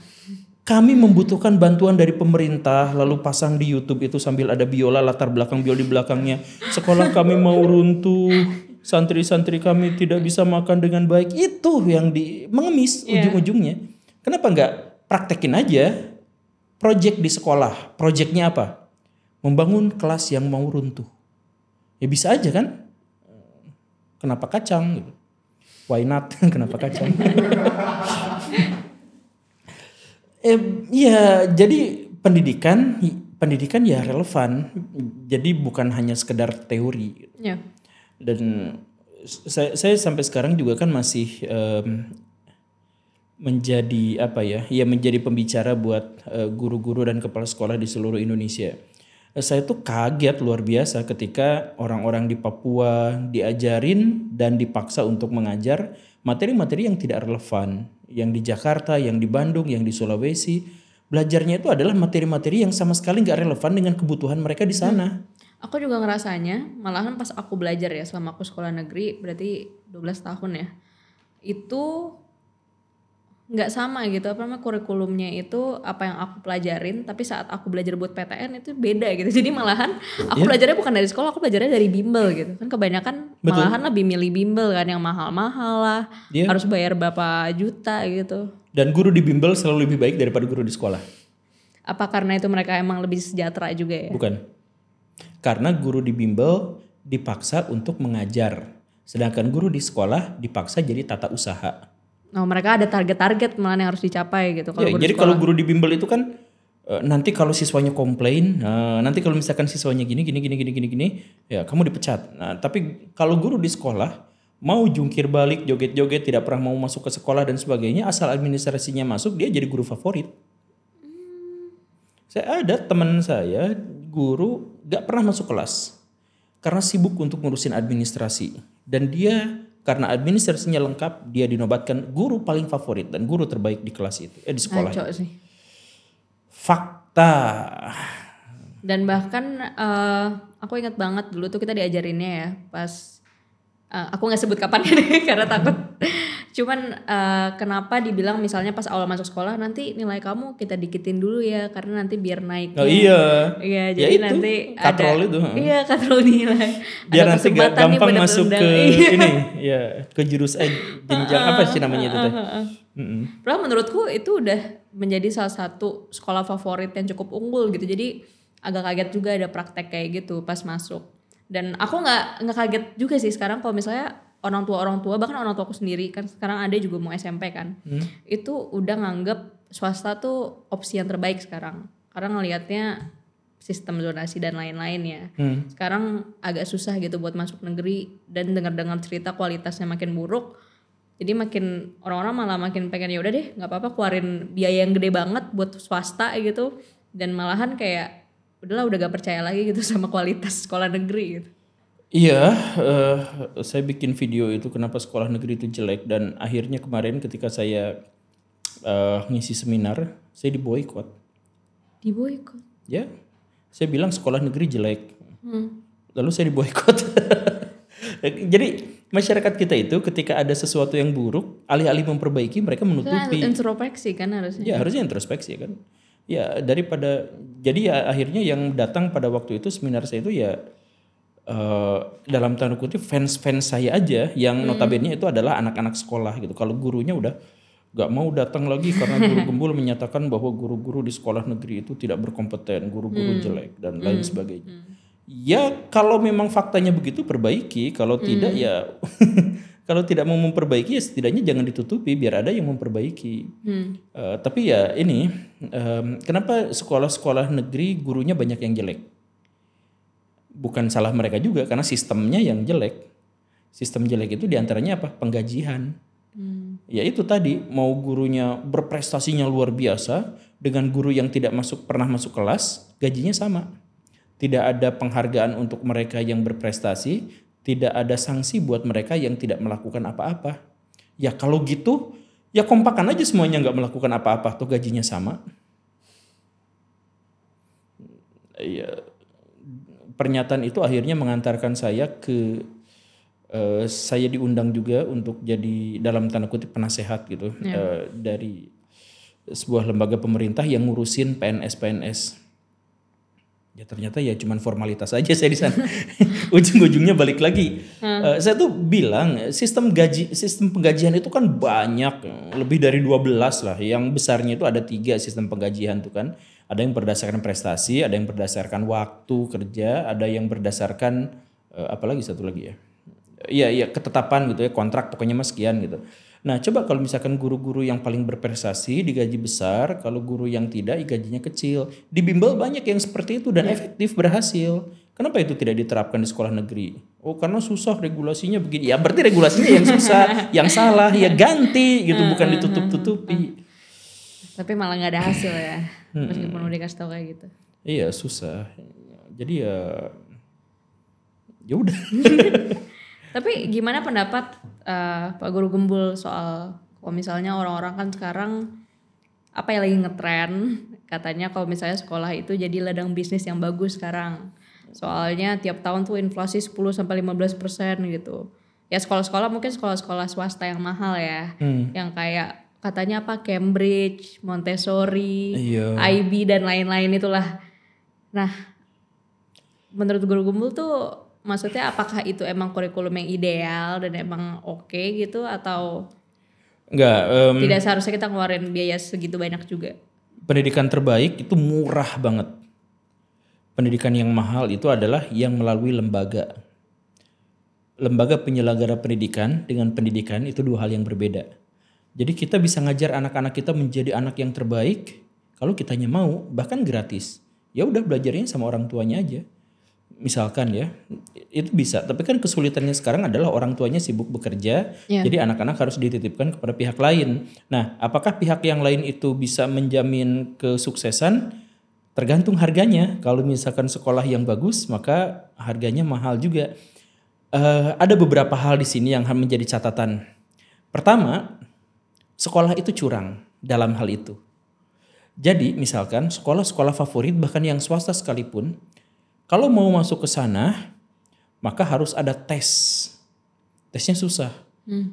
Kami membutuhkan bantuan dari pemerintah, lalu pasang di YouTube itu sambil ada biola, latar belakang biola di belakangnya. Sekolah kami mau runtuh, santri-santri kami tidak bisa makan dengan baik. Itu yang mengemis ujung-ujungnya. Kenapa nggak praktekin aja project di sekolah? Projectnya apa? Membangun kelas yang mau runtuh. Ya bisa aja kan? Kenapa kacang? Why not? Kenapa kacang? Ya jadi pendidikan ya relevan. Jadi bukan hanya sekedar teori. Dan saya sampai sekarang juga kan masih menjadi menjadi pembicara buat guru-guru dan kepala sekolah di seluruh Indonesia. Saya tuh kaget luar biasa ketika orang-orang di Papua diajarin dan dipaksa untuk mengajar materi-materi yang tidak relevan. Yang di Jakarta, yang di Bandung, yang di Sulawesi. Belajarnya itu adalah materi-materi yang sama sekali gak relevan dengan kebutuhan mereka di sana. Aku juga ngerasanya, malahan pas aku belajar ya selama aku sekolah negeri, berarti 12 tahun ya. Itu nggak sama gitu, kurikulumnya itu apa yang aku pelajarin, tapi saat aku belajar buat PTN itu beda gitu. Jadi malahan aku belajarnya bukan dari sekolah, aku belajarnya dari bimbel gitu. Kan kebanyakan malahan lebih milih bimbel kan yang mahal-mahal lah, harus bayar berapa juta gitu. Dan guru di bimbel selalu lebih baik daripada guru di sekolah. Apa karena itu mereka emang lebih sejahtera juga ya? Bukan. Karena guru di bimbel dipaksa untuk mengajar, sedangkan guru di sekolah dipaksa jadi tata usaha. Oh, mereka ada target-target malah yang harus dicapai gitu. Jadi kalau guru di bimbel itu kan nanti kalau siswanya komplain, nanti kalau misalkan siswanya gini, ya kamu dipecat. Nah, tapi kalau guru di sekolah mau jungkir balik, joget-joget, tidak pernah mau masuk ke sekolah dan sebagainya, asal administrasinya masuk, dia jadi guru favorit. Saya ada teman saya, guru gak pernah masuk kelas karena sibuk untuk ngurusin administrasi, dan dia karena administrasinya lengkap, dia dinobatkan guru paling favorit dan guru terbaik di kelas itu, di sekolah. Ngaco sih. Fakta. Dan bahkan aku ingat banget dulu tuh kita diajarinnya ya pas aku nggak sebut kapan ya karena takut. Cuman kenapa dibilang misalnya pas awal masuk sekolah nanti nilai kamu kita dikitin dulu ya karena nanti biar naiknya. Oh iya. Iya jadi itu, nanti katrol ada. itu. Iya katrol nilai. Biar ada nanti gak gampang masuk ke ini ya ke jurusan jenjang apa sih namanya itu teh. Padahal menurutku itu udah menjadi salah satu sekolah favorit yang cukup unggul gitu. Jadi agak kaget juga ada praktek kayak gitu pas masuk. Dan aku nggak kaget juga sih sekarang kalau misalnya orang tua bahkan orang tua aku sendiri kan sekarang ada juga mau SMP kan itu udah nganggep swasta tuh opsi yang terbaik sekarang karena ngelihatnya sistem zonasi dan lain-lain ya. Sekarang agak susah gitu buat masuk negeri dan dengar-dengar cerita kualitasnya makin buruk. Jadi makin orang-orang malah makin pengen ya udah deh nggak apa-apa keluarin biaya yang gede banget buat swasta gitu dan malahan kayak udahlah udah gak percaya lagi gitu sama kualitas sekolah negeri gitu. Iya, saya bikin video itu kenapa sekolah negeri itu jelek dan akhirnya kemarin ketika saya ngisi seminar, saya diboikot. Diboikot? Ya, saya bilang sekolah negeri jelek. Lalu saya diboikot. Jadi masyarakat kita itu ketika ada sesuatu yang buruk, alih-alih memperbaiki mereka menutupi. Introspeksi kan harusnya. Ya harusnya introspeksi kan. Ya daripada jadi ya akhirnya yang datang pada waktu itu seminar saya itu ya dalam tanda kutip fans saya aja yang notabene itu adalah anak-anak sekolah gitu. Kalau gurunya udah gak mau datang lagi karena guru gembul menyatakan bahwa guru-guru di sekolah negeri itu tidak berkompeten, guru-guru jelek dan lain sebagainya. Ya kalau memang faktanya begitu perbaiki, kalau tidak ya kalau tidak mau memperbaiki ya setidaknya jangan ditutupi biar ada yang memperbaiki. Tapi ya ini kenapa sekolah-sekolah negeri gurunya banyak yang jelek? Bukan salah mereka juga karena sistemnya yang jelek. Sistem jelek itu diantaranya apa? Penggajian. Ya itu tadi mau gurunya berprestasinya luar biasa dengan guru yang tidak pernah masuk kelas gajinya sama. Tidak ada penghargaan untuk mereka yang berprestasi, tidak ada sanksi buat mereka yang tidak melakukan apa-apa. Ya kalau gitu ya kompakan aja semuanya nggak melakukan apa-apa tuh gajinya sama. Ya, pernyataan itu akhirnya mengantarkan saya ke saya diundang juga untuk jadi dalam tanda kutip penasehat gitu dari sebuah lembaga pemerintah yang ngurusin PNS. Ya ternyata ya cuman formalitas aja saya di sana. Ujung-ujungnya balik lagi. Saya tuh bilang sistem penggajian itu kan banyak, lebih dari 12 lah. Yang besarnya itu ada 3 sistem penggajian tuh kan. Ada yang berdasarkan prestasi, ada yang berdasarkan waktu kerja, ada yang berdasarkan apalagi satu lagi ya. Iya ketetapan gitu ya, kontrak pokoknya mas sekian gitu. Nah coba kalau misalkan guru-guru yang paling berprestasi digaji besar, kalau guru yang tidak gajinya kecil. Di bimbel banyak yang seperti itu dan efektif berhasil. Kenapa itu tidak diterapkan di sekolah negeri? Oh karena susah regulasinya begini. Ya berarti regulasinya yang susah, yang salah ya ganti gitu, bukan ditutup-tutupi. Tapi malah nggak ada hasil ya, meskipun udah dikasih tau kayak gitu. Iya susah. Jadi ya udah. Tapi gimana pendapat Pak Guru Gembul soal kalau misalnya orang-orang kan sekarang apa yang lagi ngetren katanya kalau misalnya sekolah itu jadi ladang bisnis yang bagus sekarang. Soalnya tiap tahun tuh inflasi 10-15% gitu. Ya sekolah-sekolah mungkin sekolah-sekolah swasta yang mahal ya. Yang kayak katanya apa Cambridge, Montessori, IB dan lain-lain itulah. Nah, menurut Guru Gembul tuh maksudnya apakah itu emang kurikulum yang ideal dan emang oke gitu atau enggak? Tidak seharusnya kita ngeluarin biaya segitu banyak juga. Pendidikan terbaik itu murah banget. Pendidikan yang mahal itu adalah yang melalui lembaga. Lembaga penyelenggara pendidikan dengan pendidikan itu 2 hal yang berbeda. Jadi kita bisa ngajar anak-anak kita menjadi anak yang terbaik kalau kitanya mau, bahkan gratis. Ya udah belajarnya sama orang tuanya aja. Misalkan ya, itu bisa. Tapi kan kesulitannya sekarang adalah orang tuanya sibuk bekerja, jadi anak-anak harus dititipkan kepada pihak lain. Nah, apakah pihak yang lain itu bisa menjamin kesuksesan? Tergantung harganya. Kalau misalkan sekolah yang bagus, maka harganya mahal juga. Ada beberapa hal di sini yang menjadi catatan. Pertama, sekolah itu curang dalam hal itu. Jadi, misalkan sekolah-sekolah favorit bahkan yang swasta sekalipun, kalau mau masuk ke sana, maka harus ada tes. Tesnya susah.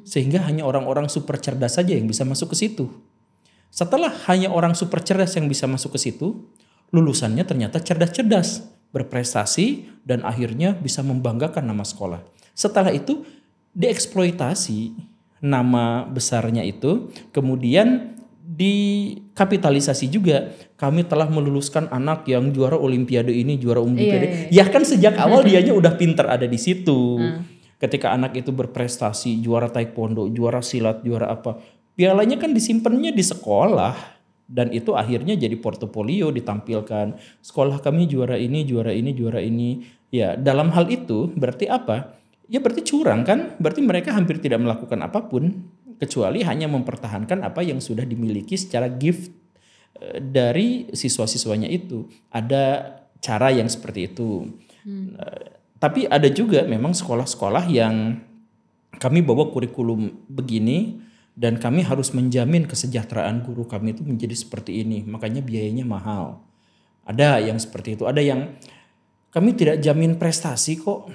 Sehingga hanya orang-orang super cerdas saja yang bisa masuk ke situ. Setelah hanya orang super cerdas yang bisa masuk ke situ, lulusannya ternyata cerdas-cerdas, berprestasi, dan akhirnya bisa membanggakan nama sekolah. Setelah itu, dieksploitasi nama besarnya itu, kemudian dikapitalisasi juga. Kami telah meluluskan anak yang juara olimpiade ini, juara olimpiade. Ya kan sejak awal dianya udah pinter ada di situ. Ketika anak itu berprestasi, juara taekwondo, juara silat, juara apa, pialanya kan disimpannya di sekolah dan itu akhirnya jadi portofolio ditampilkan. Sekolah kami juara ini, juara ini, juara ini. Ya, dalam hal itu berarti apa? Ya berarti curang kan? Berarti mereka hampir tidak melakukan apapun kecuali hanya mempertahankan apa yang sudah dimiliki secara gift dari siswa-siswanya itu. Ada cara yang seperti itu. Tapi ada juga memang sekolah-sekolah yang kami bawa kurikulum begini dan kami harus menjamin kesejahteraan guru kami itu menjadi seperti ini. Makanya biayanya mahal. Ada yang seperti itu. Ada yang kami tidak jamin prestasi kok.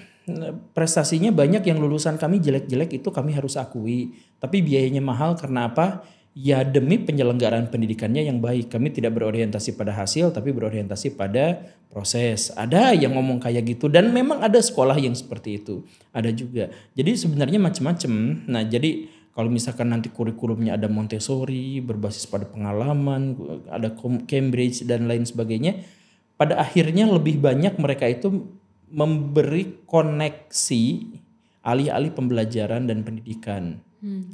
Prestasinya banyak yang lulusan kami jelek-jelek itu kami harus akui. Tapi biayanya mahal karena apa? ya demi penyelenggaraan pendidikannya yang baik. Kami tidak berorientasi pada hasil tapi berorientasi pada proses. Ada yang ngomong kayak gitu dan memang ada sekolah yang seperti itu. Ada juga. Jadi sebenarnya macam-macam. Nah, jadi kalau misalkan nanti kurikulumnya ada Montessori, berbasis pada pengalaman, ada Cambridge dan lain sebagainya, pada akhirnya lebih banyak mereka itu memberi koneksi alih-alih pembelajaran dan pendidikan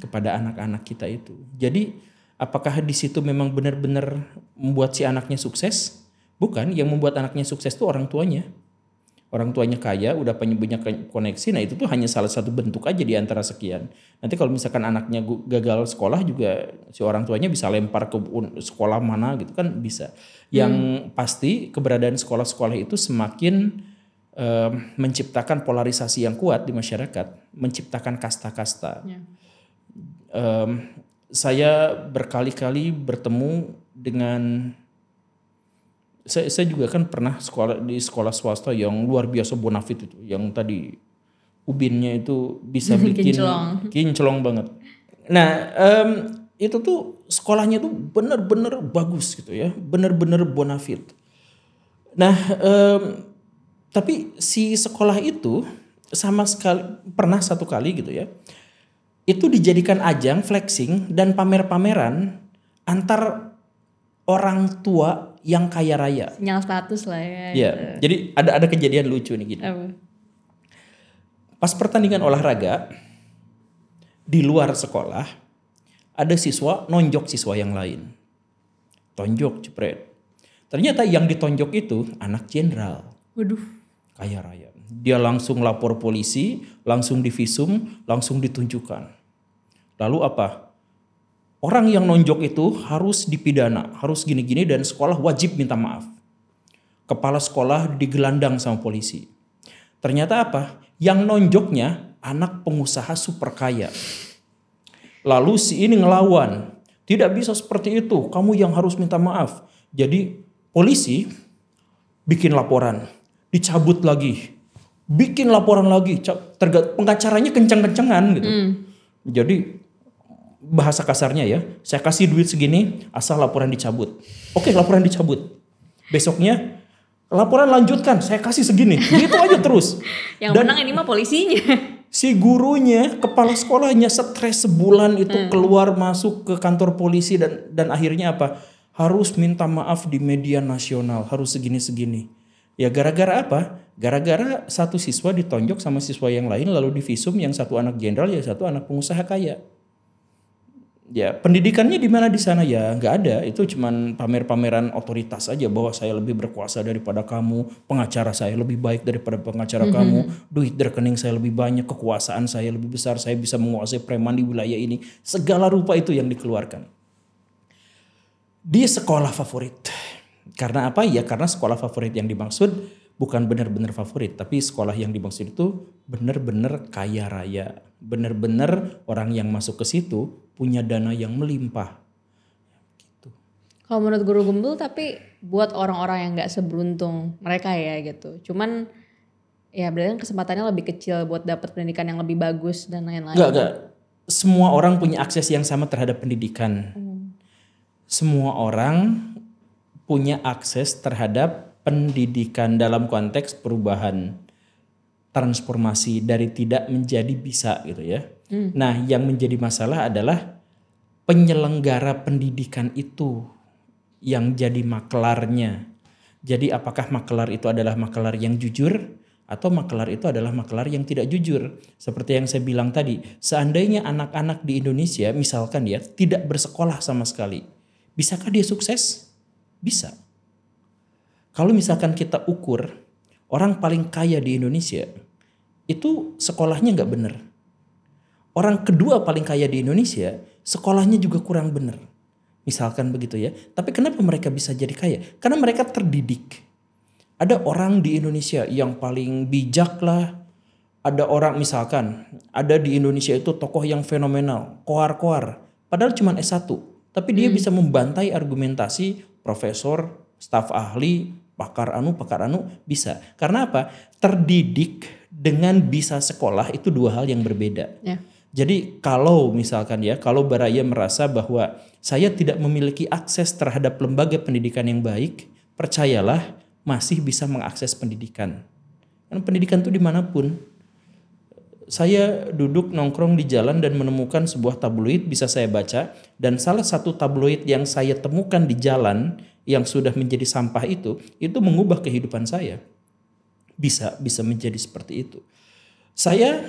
kepada anak-anak kita itu. Jadi apakah di situ memang benar-benar membuat si anaknya sukses? Bukan, yang membuat anaknya sukses itu orang tuanya. Orang tuanya kaya, udah punya koneksi, nah itu tuh hanya salah satu bentuk aja di antara sekian. Nanti kalau misalkan anaknya gagal sekolah juga si orang tuanya bisa lempar ke sekolah mana gitu kan bisa. Yang pasti keberadaan sekolah-sekolah itu semakin menciptakan polarisasi yang kuat di masyarakat, menciptakan kasta-kasta. Saya berkali-kali bertemu dengan saya juga kan pernah sekolah di sekolah swasta yang luar biasa bonafit itu, yang tadi ubinnya itu bisa bikin kinclong banget. Nah itu tuh sekolahnya tuh benar-benar bagus gitu ya, benar-benar bonafit. Nah tapi si sekolah itu sama sekali pernah satu kali gitu ya, itu dijadikan ajang flexing dan pamer-pameran antar orang tua yang kaya raya. Sinyal status lah ya. Ya, jadi ada kejadian lucu nih gini. Pas pertandingan olahraga di luar sekolah, ada siswa nonjok siswa yang lain. Tonjok, jepret. Ternyata yang ditonjok itu anak jenderal. Waduh. Kaya raya. Dia langsung lapor polisi, langsung divisum, langsung ditunjukkan. Lalu apa? Orang yang nonjok itu harus dipidana, harus gini-gini dan sekolah wajib minta maaf. Kepala sekolah digelandang sama polisi. Ternyata apa? Yang nonjoknya anak pengusaha super kaya. Lalu si ini ngelawan. Tidak bisa seperti itu, kamu yang harus minta maaf. Jadi polisi bikin laporan. Dicabut lagi, bikin laporan lagi, pengacaranya kencang-kencangan gitu. Jadi bahasa kasarnya ya, saya kasih duit segini, asal laporan dicabut. Oke, laporan dicabut. Besoknya laporan lanjutkan, saya kasih segini, gitu aja terus. Yang menang ini mah polisinya. Si gurunya, kepala sekolahnya stres sebulan itu keluar masuk ke kantor polisi dan akhirnya apa? Harus minta maaf di media nasional, harus segini-segini. Ya gara-gara apa? Gara-gara satu siswa ditonjok sama siswa yang lain lalu divisum, yang satu anak jenderal, yang satu anak pengusaha kaya. Ya pendidikannya di mana di sana ya nggak ada, itu cuman pamer-pameran otoritas aja bahwa saya lebih berkuasa daripada kamu, pengacara saya lebih baik daripada pengacara kamu, duit rekening saya lebih banyak, kekuasaan saya lebih besar, saya bisa menguasai preman di wilayah ini. Segala rupa itu yang dikeluarkan. Di sekolah favorit. Karena apa? Ya karena sekolah favorit yang dimaksud bukan benar-benar favorit, tapi sekolah yang dimaksud itu benar-benar kaya raya, benar-benar orang yang masuk ke situ punya dana yang melimpah. Gitu. Kalau menurut Guru Gembul, tapi buat orang-orang yang nggak seberuntung mereka ya gitu. Cuman ya berarti kesempatannya lebih kecil buat dapat pendidikan yang lebih bagus dan lain-lain. Enggak. Semua orang punya akses yang sama terhadap pendidikan. Semua orang punya akses terhadap pendidikan dalam konteks perubahan, transformasi dari tidak menjadi bisa gitu ya. Nah yang menjadi masalah adalah penyelenggara pendidikan itu yang jadi makelarnya. Jadi apakah makelar itu adalah makelar yang jujur atau makelar itu adalah makelar yang tidak jujur. Seperti yang saya bilang tadi, seandainya anak-anak di Indonesia misalkan ya tidak bersekolah sama sekali, bisakah dia sukses? Bisa. Kalau misalkan kita ukur orang paling kaya di Indonesia itu sekolahnya nggak benar. Orang kedua paling kaya di Indonesia sekolahnya juga kurang benar. Misalkan begitu ya. Tapi kenapa mereka bisa jadi kaya? Karena mereka terdidik. Ada orang di Indonesia yang paling bijak lah. Ada orang misalkan ada di Indonesia itu tokoh yang fenomenal, koar-koar. Padahal cuma S1. Tapi dia bisa membantai argumentasi profesor, staf ahli, pakar anu bisa. Karena apa? Terdidik dengan bisa sekolah itu dua hal yang berbeda. Jadi kalau misalkan ya, kalau Baraya merasa bahwa saya tidak memiliki akses terhadap lembaga pendidikan yang baik, percayalah masih bisa mengakses pendidikan. Karena pendidikan itu dimanapun. Saya duduk nongkrong di jalan dan menemukan sebuah tabloid bisa saya baca. Dan salah satu tabloid yang saya temukan di jalan yang sudah menjadi sampah itu mengubah kehidupan saya. Bisa menjadi seperti itu. Saya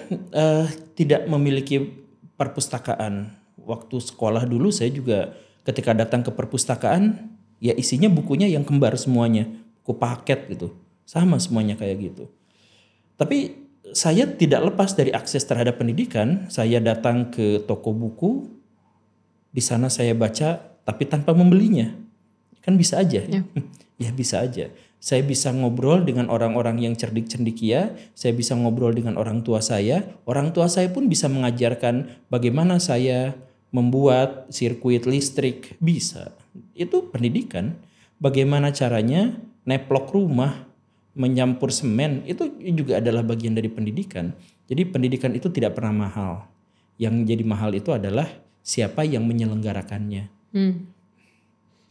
tidak memiliki perpustakaan. Waktu sekolah dulu saya juga ketika datang ke perpustakaan ya isinya bukunya yang kembar semuanya, buku paket gitu, sama semuanya kayak gitu. Tapi saya tidak lepas dari akses terhadap pendidikan. Saya datang ke toko buku, di sana saya baca tapi tanpa membelinya, kan bisa aja ya, ya bisa aja. Saya bisa ngobrol dengan orang-orang yang cerdik cendekia, saya bisa ngobrol dengan orang tua saya pun bisa mengajarkan bagaimana saya membuat sirkuit listrik, bisa. Itu pendidikan. Bagaimana caranya neplok rumah, menyampur semen, itu juga adalah bagian dari pendidikan. Jadi pendidikan itu tidak pernah mahal. Yang jadi mahal itu adalah siapa yang menyelenggarakannya.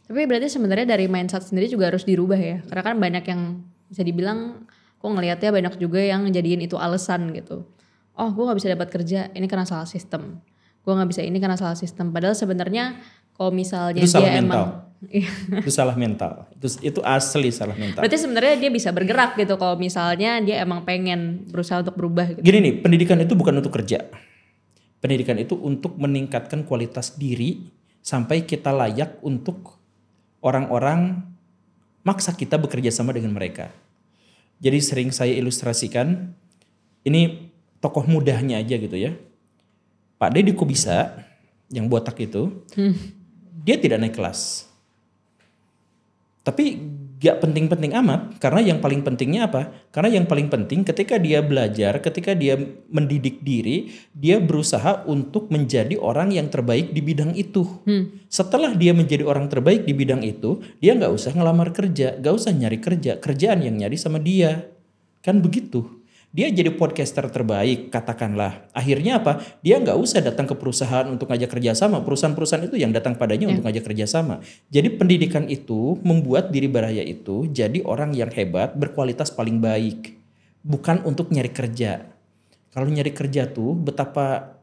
Tapi berarti sebenarnya dari mindset sendiri juga harus dirubah ya. Karena kan banyak yang bisa dibilang, kok ngelihatnya banyak juga yang jadiin itu alasan gitu. Oh, gue nggak bisa dapat kerja, ini karena salah sistem. Gue nggak bisa ini karena salah sistem. Padahal sebenarnya kalau misalnya itu salah dia mental. emang itu salah mental. Itu asli salah mental. Berarti sebenarnya dia bisa bergerak gitu kalau misalnya dia emang pengen berusaha untuk berubah gitu. Gini nih, pendidikan itu bukan untuk kerja. Pendidikan itu untuk meningkatkan kualitas diri sampai kita layak untuk orang-orang maksa kita bekerja sama dengan mereka. Jadi sering saya ilustrasikan, ini tokoh mudahnya aja gitu ya. Pak Deddy Kobisa yang botak itu, dia tidak naik kelas. Tapi gak penting-penting amat, karena yang paling pentingnya apa? Karena yang paling penting ketika dia belajar, ketika dia mendidik diri, dia berusaha untuk menjadi orang yang terbaik di bidang itu. Setelah dia menjadi orang terbaik di bidang itu, dia gak usah ngelamar kerja, gak usah nyari kerja, kerjaan yang nyari sama dia. Kan begitu. Dia jadi podcaster terbaik, katakanlah. Akhirnya apa? Dia nggak usah datang ke perusahaan untuk ngajak kerjasama. Perusahaan-perusahaan itu yang datang padanya untuk ngajak kerjasama. Jadi pendidikan itu membuat diri Baraya itu jadi orang yang hebat, berkualitas paling baik. Bukan untuk nyari kerja. Kalau nyari kerja tuh betapa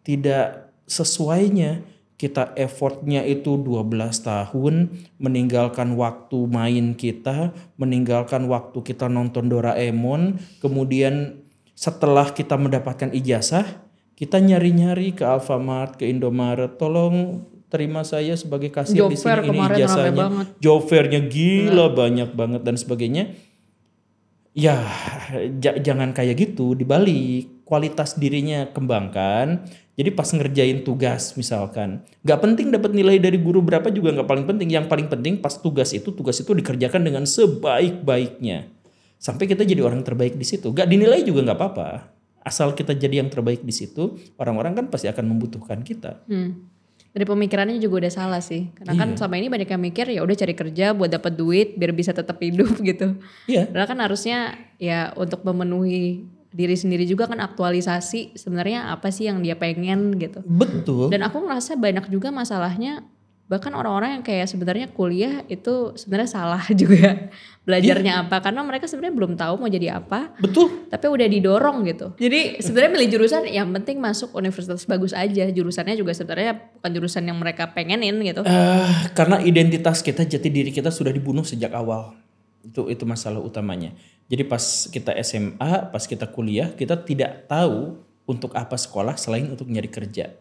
tidak sesuainya. Kita effortnya itu 12 tahun, meninggalkan waktu main kita, meninggalkan waktu kita nonton Doraemon, kemudian setelah kita mendapatkan ijazah, kita nyari-nyari ke Alfamart, ke Indomaret, tolong terima saya sebagai kasir di sini, ini ijazahnya. Job fair-nya gila banyak banget dan sebagainya. Ya, jangan kayak gitu, dibalik kualitas dirinya kembangkan. Jadi pas ngerjain tugas misalkan, gak penting dapat nilai dari guru berapa juga gak paling penting. Yang paling penting pas tugas itu dikerjakan dengan sebaik-baiknya. Sampai kita jadi orang terbaik di situ. Gak dinilai juga gak apa-apa. Asal kita jadi yang terbaik di situ, orang-orang kan pasti akan membutuhkan kita. Dari pemikirannya juga udah salah sih. Karena kan selama ini banyak yang mikir ya udah cari kerja buat dapat duit biar bisa tetap hidup gitu. Iya. Padahal kan harusnya ya untuk memenuhi diri sendiri juga kan aktualisasi sebenarnya apa sih yang dia pengen gitu. Betul. Dan aku ngerasa banyak juga masalahnya bahkan orang-orang yang kayak sebenarnya kuliah itu sebenarnya salah juga belajarnya apa karena mereka sebenarnya belum tahu mau jadi apa. Betul. Tapi udah didorong gitu. Jadi sebenarnya milih jurusan yang penting masuk universitas bagus aja. Jurusannya juga sebenarnya bukan jurusan yang mereka pengenin gitu. Karena identitas kita, jati diri kita sudah dibunuh sejak awal. Itu masalah utamanya. Jadi pas kita SMA, pas kita kuliah, kita tidak tahu untuk apa sekolah selain untuk nyari kerja.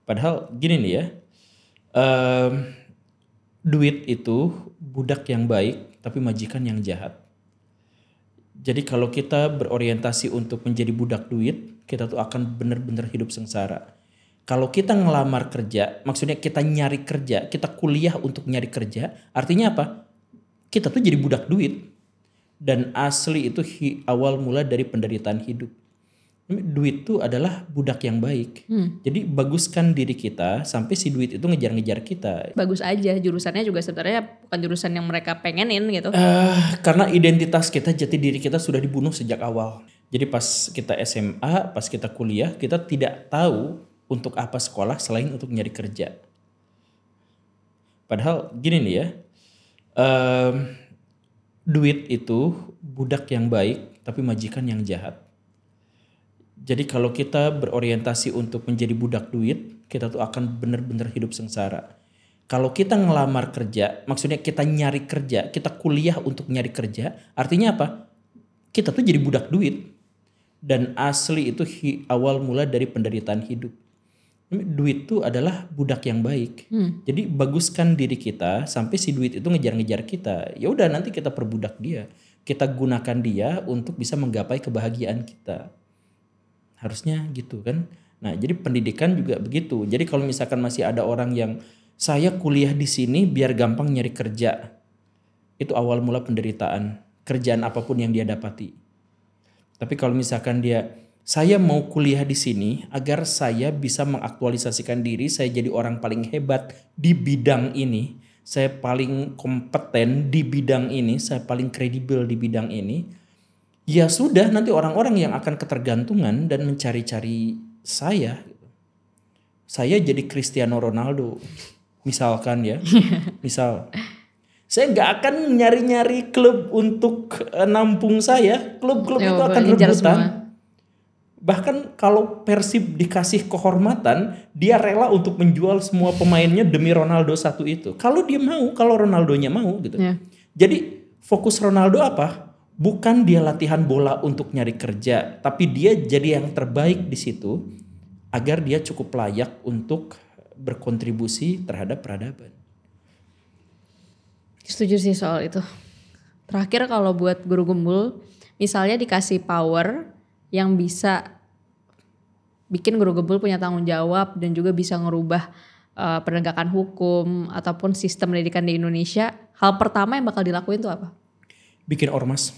Padahal gini nih ya, duit itu budak yang baik tapi majikan yang jahat. Jadi kalau kita berorientasi untuk menjadi budak duit, kita tuh akan benar-benar hidup sengsara. Kalau kita ngelamar kerja, maksudnya kita nyari kerja, kita kuliah untuk nyari kerja, artinya apa? Kita tuh jadi budak duit. Dan asli itu awal mula dari penderitaan hidup. Duit itu adalah budak yang baik. Jadi baguskan diri kita sampai si duit itu ngejar-ngejar kita. Bagus aja, jurusannya juga sebenarnya bukan jurusan yang mereka pengenin gitu. Karena identitas kita, jati diri kita sudah dibunuh sejak awal. Jadi pas kita SMA, pas kita kuliah, kita tidak tahu Untuk apa sekolah selain untuk nyari kerja? Padahal gini nih ya, duit itu budak yang baik tapi majikan yang jahat. Jadi kalau kita berorientasi untuk menjadi budak duit, kita tuh akan benar-benar hidup sengsara. Kalau kita ngelamar kerja, maksudnya kita nyari kerja, kita kuliah untuk nyari kerja, artinya apa? Kita tuh jadi budak duit. Dan asli itu awal mula dari penderitaan hidup. Duit itu adalah budak yang baik. Jadi baguskan diri kita sampai si duit itu ngejar-ngejar kita. Ya udah nanti kita perbudak dia. Kita gunakan dia untuk bisa menggapai kebahagiaan kita. Harusnya gitu kan. Nah, jadi pendidikan juga begitu. Jadi kalau misalkan masih ada orang yang saya kuliah di sini biar gampang nyari kerja. Itu awal mula penderitaan. Kerjaan apapun yang dia dapati. Tapi kalau misalkan saya mau kuliah di sini agar saya bisa mengaktualisasikan diri, saya jadi orang paling hebat di bidang ini, saya paling kompeten di bidang ini, saya paling kredibel di bidang ini. Ya sudah, nanti orang-orang yang akan ketergantungan dan mencari-cari saya. Saya jadi Cristiano Ronaldo, misalkan ya. Misal, saya nggak akan nyari-nyari klub untuk nampung saya. Klub-klub itu akan rebutan. Bahkan kalau Persib dikasih kehormatan, dia rela untuk menjual semua pemainnya demi Ronaldo satu itu. Kalau dia mau, kalau Ronaldonya mau gitu. Jadi fokus Ronaldo apa? Bukan dia latihan bola untuk nyari kerja, tapi dia jadi yang terbaik di situ agar dia cukup layak untuk berkontribusi terhadap peradaban. Setuju sih soal itu. Terakhir kalau buat guru gembul, misalnya dikasih power yang bisa bikin guru gembul punya tanggung jawab dan juga bisa ngerubah penegakan hukum ataupun sistem pendidikan di Indonesia, hal pertama yang bakal dilakuin tuh apa? Bikin ormas.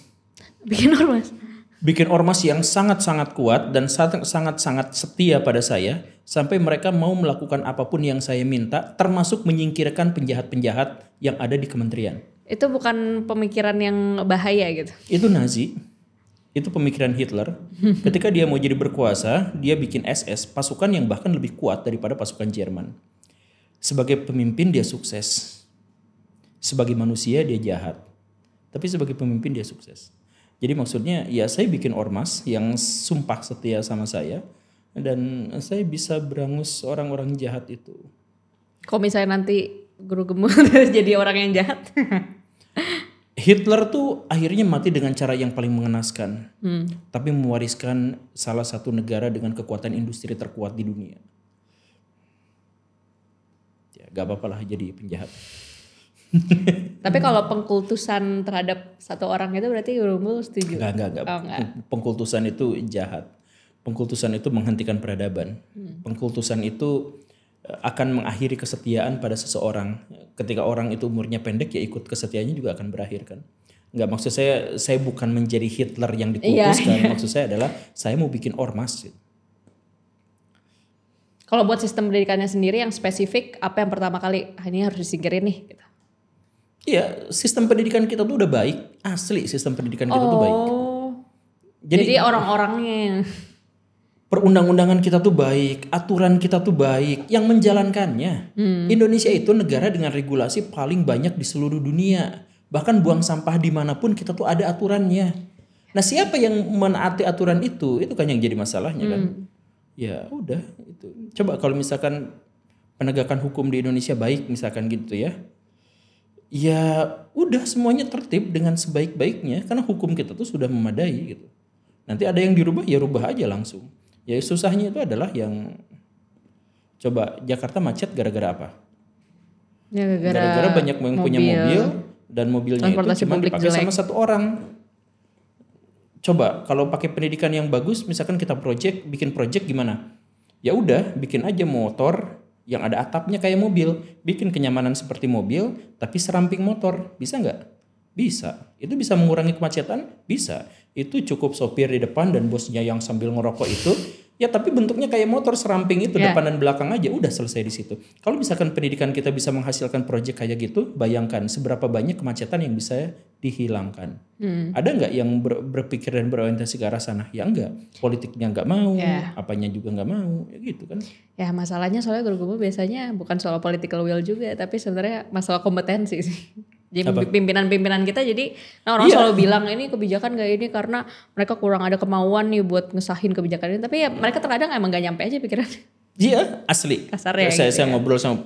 Bikin ormas? Bikin ormas yang sangat-sangat kuat dan sangat-sangat setia pada saya sampai mereka mau melakukan apapun yang saya minta, termasuk menyingkirkan penjahat-penjahat yang ada di kementerian. Itu bukan pemikiran yang bahaya gitu? Itu Nazi. Itu pemikiran Hitler. Ketika dia mau jadi berkuasa, dia bikin SS, pasukan yang bahkan lebih kuat daripada pasukan Jerman. Sebagai pemimpin dia sukses. Sebagai manusia dia jahat. Tapi sebagai pemimpin dia sukses. Jadi maksudnya ya saya bikin ormas yang sumpah setia sama saya. Dan saya bisa berangus orang-orang jahat itu. Kok misalnya nanti guru gembul jadi orang yang jahat? Hitler tuh akhirnya mati dengan cara yang paling mengenaskan. Tapi mewariskan salah satu negara dengan kekuatan industri terkuat di dunia. Ya gak apa-apa lah jadi penjahat. Tapi kalau pengkultusan terhadap satu orang itu berarti guru gembul setuju? Enggak. Oh, pengkultusan itu jahat. Pengkultusan itu menghentikan peradaban. Pengkultusan itu akan mengakhiri kesetiaan pada seseorang. Ketika orang itu umurnya pendek ya ikut kesetiaannya juga akan berakhir kan. Enggak, maksud saya bukan menjadi Hitler yang dikultuskan. Maksud saya adalah saya mau bikin ormas. Kalau buat sistem pendidikannya sendiri yang spesifik, apa yang pertama kali ini harus disingkirin nih? Gitu. Iya, sistem pendidikan kita tuh udah baik. Asli sistem pendidikan kita tuh baik. Jadi orang-orangnya. Perundang-undangan kita tuh baik, aturan kita tuh baik, yang menjalankannya. Indonesia itu negara dengan regulasi paling banyak di seluruh dunia. Bahkan buang sampah dimanapun kita tuh ada aturannya. Nah siapa yang menaati aturan itu kan yang jadi masalahnya kan. Ya udah itu. Coba kalau misalkan penegakan hukum di Indonesia baik misalkan gitu ya. Ya udah semuanya tertib dengan sebaik-baiknya karena hukum kita tuh sudah memadai gitu. Nanti ada yang dirubah ya rubah aja langsung. Ya susahnya itu adalah yang coba Jakarta macet gara-gara apa? Ya, gara-gara banyak yang punya mobil dan mobilnya itu cuma dipakai sama satu orang. Coba kalau pakai pendidikan yang bagus, misalkan kita bikin project gimana? Ya udah bikin aja motor yang ada atapnya kayak mobil, bikin kenyamanan seperti mobil, tapi seramping motor, bisa nggak? Bisa. Itu bisa mengurangi kemacetan? Bisa. Itu cukup sopir di depan dan bosnya yang sambil ngerokok itu, Ya tapi bentuknya kayak motor seramping itu Ya. depan dan belakang aja udah selesai di situ. Kalau misalkan pendidikan kita bisa menghasilkan proyek kayak gitu, bayangkan seberapa banyak kemacetan yang bisa dihilangkan. Ada nggak yang berpikir dan berorientasi ke arah sana? Ya enggak. Politiknya nggak mau, Ya. apanya juga nggak mau, ya gitu kan. Ya masalahnya soalnya guru gembul biasanya bukan soal political will juga, tapi sebenarnya masalah kompetensi sih. Jadi pimpinan-pimpinan kita jadi orang selalu bilang ini kebijakan gak ini karena mereka kurang ada kemauan nih buat ngesahin kebijakan ini. Tapi ya mereka terkadang emang gak nyampe aja pikirannya. Iya asli. Kasarnya Saya gitu ngobrol sama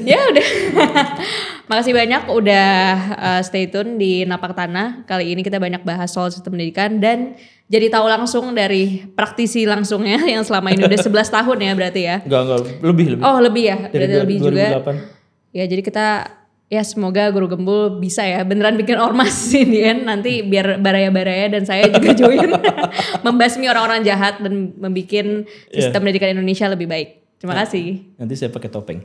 Ya udah. Makasih banyak udah stay tune di Napak Tanah. Kali ini kita banyak bahas soal sistem pendidikan dan jadi tahu langsung dari praktisi langsungnya yang selama ini udah 11 tahun ya berarti ya. Enggak lebih. Oh lebih ya, Dari berarti lebih 2008. juga. Ya jadi kita ya semoga guru gembul bisa ya beneran bikin ormas ini kan nanti biar baraya-baraya dan saya juga join membasmi orang-orang jahat dan membuat sistem pendidikan Indonesia lebih baik. Terima kasih. Nanti saya pakai topeng.